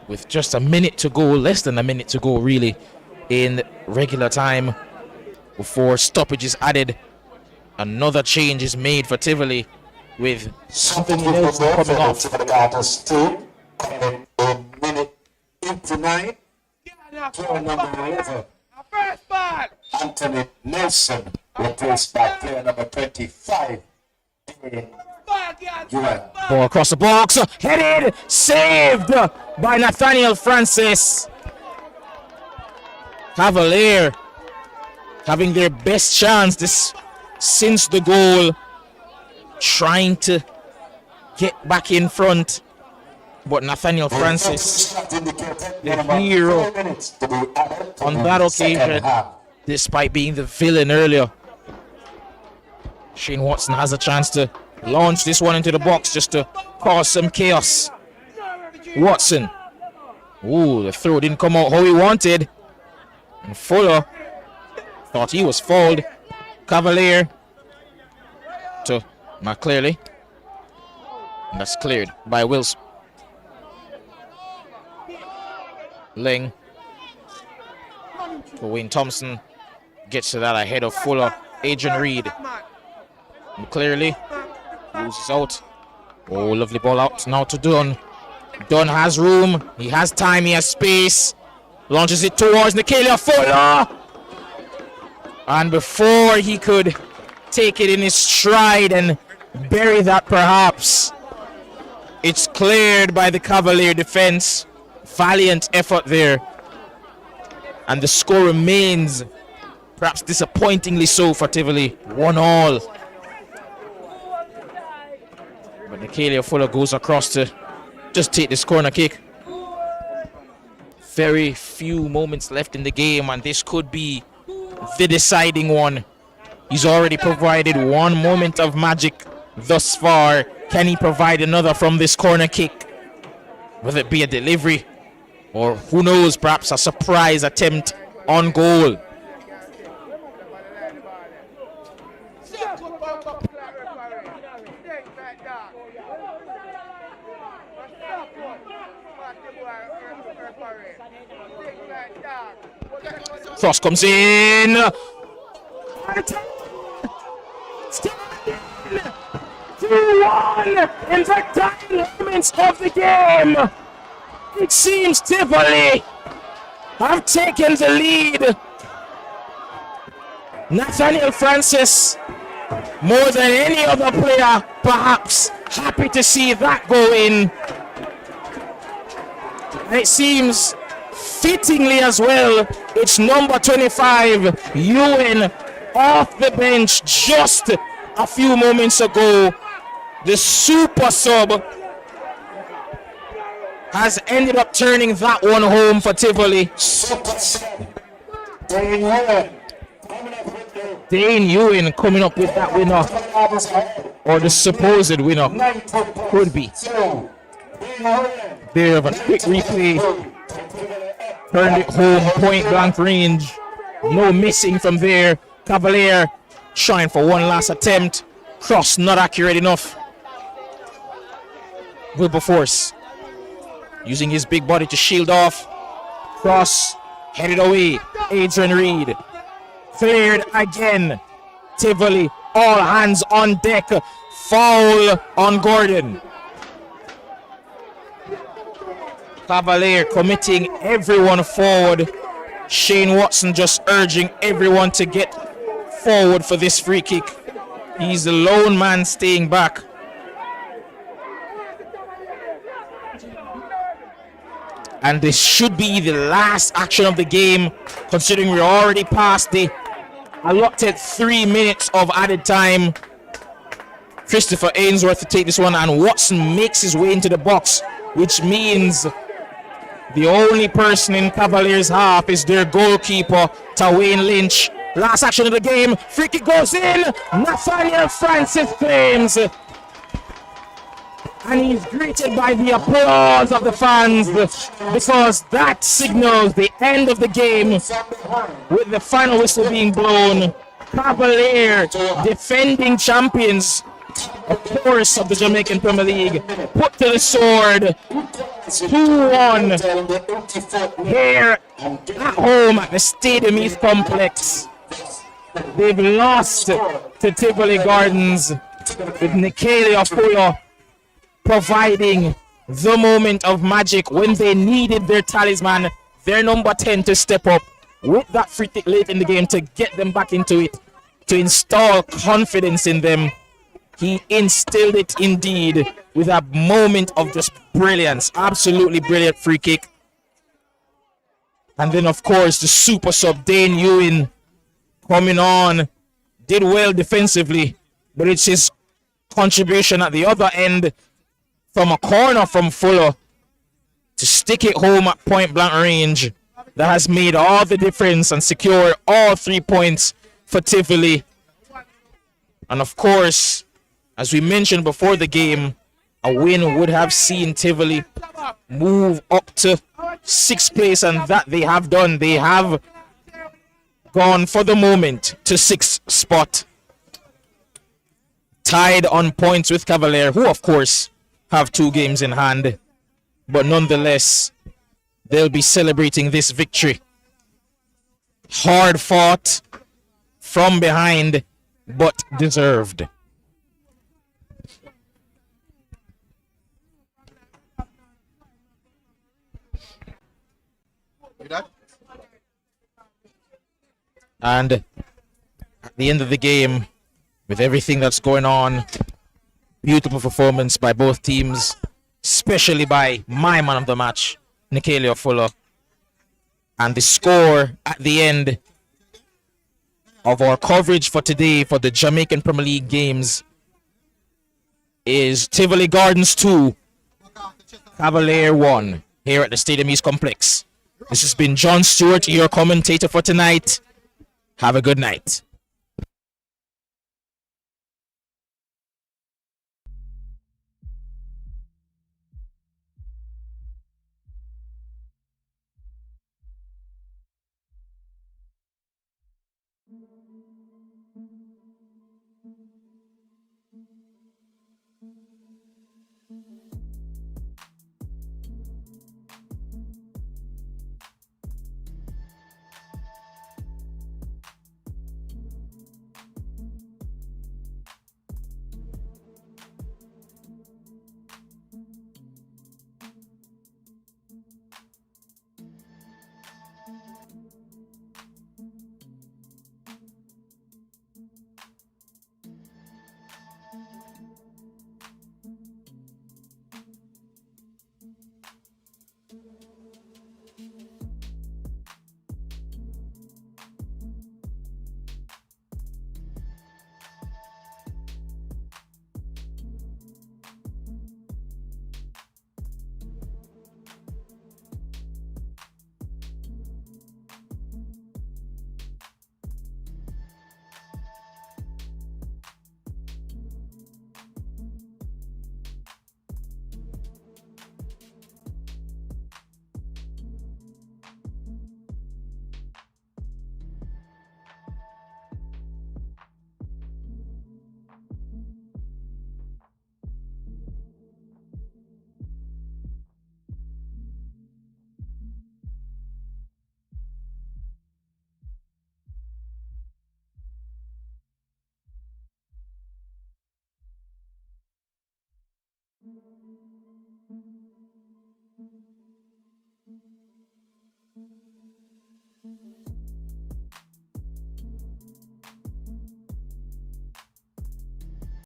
Speaker 1: With just a minute to go, less than a minute to go really, in regular time before stoppage is added. Another change is made for Tivoli with something else coming off.
Speaker 4: To the Garters team, coming in minute 89. Player number 11,
Speaker 3: First ball.
Speaker 4: Anthony Nelson, replaced by player number 25, UN.
Speaker 1: Ball across the box, headed, saved by Nathaniel Francis. Cavalier having their best chance since the goal, trying to get back in front, but Nathaniel Francis, the hero on that occasion, despite being the villain earlier. Shane Watson has a chance to launch this one into the box just to cause some chaos. Watson. Ooh, the throw didn't come out how he wanted. And Fuller thought he was fouled. Cavalier to McClearly. And that's cleared by Wilson. Ling. Wayne Thompson gets to that ahead of Fuller. Adrian Reed. McClearly loses out. Oh, lovely ball out now to Dunn. Dunn has room. He has time. He has space. Launches it towards Nicalia Fuller. And before he could take it in his stride and bury that perhaps, it's cleared by the Cavalier defense. Valiant effort there. And the score remains, perhaps disappointingly so, for Tivoli. 1-1. But Nicalia Fuller goes across to just take this corner kick. Very few moments left in the game, and this could be the deciding one. He's already provided one moment of magic thus far. Can he provide another from this corner kick? Will it be a delivery? Or who knows, perhaps a surprise attempt on goal? Cross comes in. 2-1 in the dying moments of the game. It seems Tivoli have taken the lead. Nathaniel Francis, more than any other player, perhaps happy to see that go in. And it seems fittingly as well, it's number 25, Ewan, off the bench just a few moments ago. The super sub has ended up turning that one home for Tivoli. Dane Ewan coming up with that winner, or the supposed winner, could be. Bit of a quick replay, turned it home, point blank range, no missing from there. Cavalier trying for one last attempt, cross not accurate enough. Wilberforce using his big body to shield off. Cross headed away. Adrian Reed cleared again. Tivoli, all hands on deck. Foul on Gordon. Cavalier committing everyone forward. Shane Watson just urging everyone to get forward for this free kick. He's the lone man staying back. And this should be the last action of the game, considering we're already past the allotted 3 minutes of added time. Christopher Ainsworth to take this one, and Watson makes his way into the box, which means the only person in Cavalier's half is their goalkeeper, Tawayne Lynch. Last action of the game, free kick goes in, Nathaniel Francis claims. And he's greeted by the applause of the fans because that signals the end of the game with the final whistle being blown. Cavalier, defending champions, of course, of the Jamaican Premier League, put to the sword. 2-1 here at home at the Stadium East Complex. They've lost to Tivoli Gardens with Nicalia Fuller providing the moment of magic when they needed their talisman, their number 10, to step up with that free kick late in the game to get them back into it, to install confidence in them. He instilled it indeed with a moment of just brilliance. Absolutely brilliant free kick. And then, of course, the super sub, Dane Ewing, coming on, did well defensively, but it's his contribution at the other end from a corner from Fuller to stick it home at point blank range that has made all the difference and secure all 3 points for Tivoli. And of course, as we mentioned before the game, a win would have seen Tivoli move up to 6th place, and that they have done. They have gone for the moment to 6th spot, tied on points with Cavalier, who of course have 2 games in hand, but nonetheless they'll be celebrating this victory. Hard fought from behind, but deserved. And at the end of the game, with everything that's going on, beautiful performance by both teams, especially by my man of the match, Nicalia Fuller. And the score at the end of our coverage for today for the Jamaican Premier League games is Tivoli Gardens 2, Cavalier 1, here at the Stadium East Complex. This has been John Stewart, your commentator for tonight. Have a good night.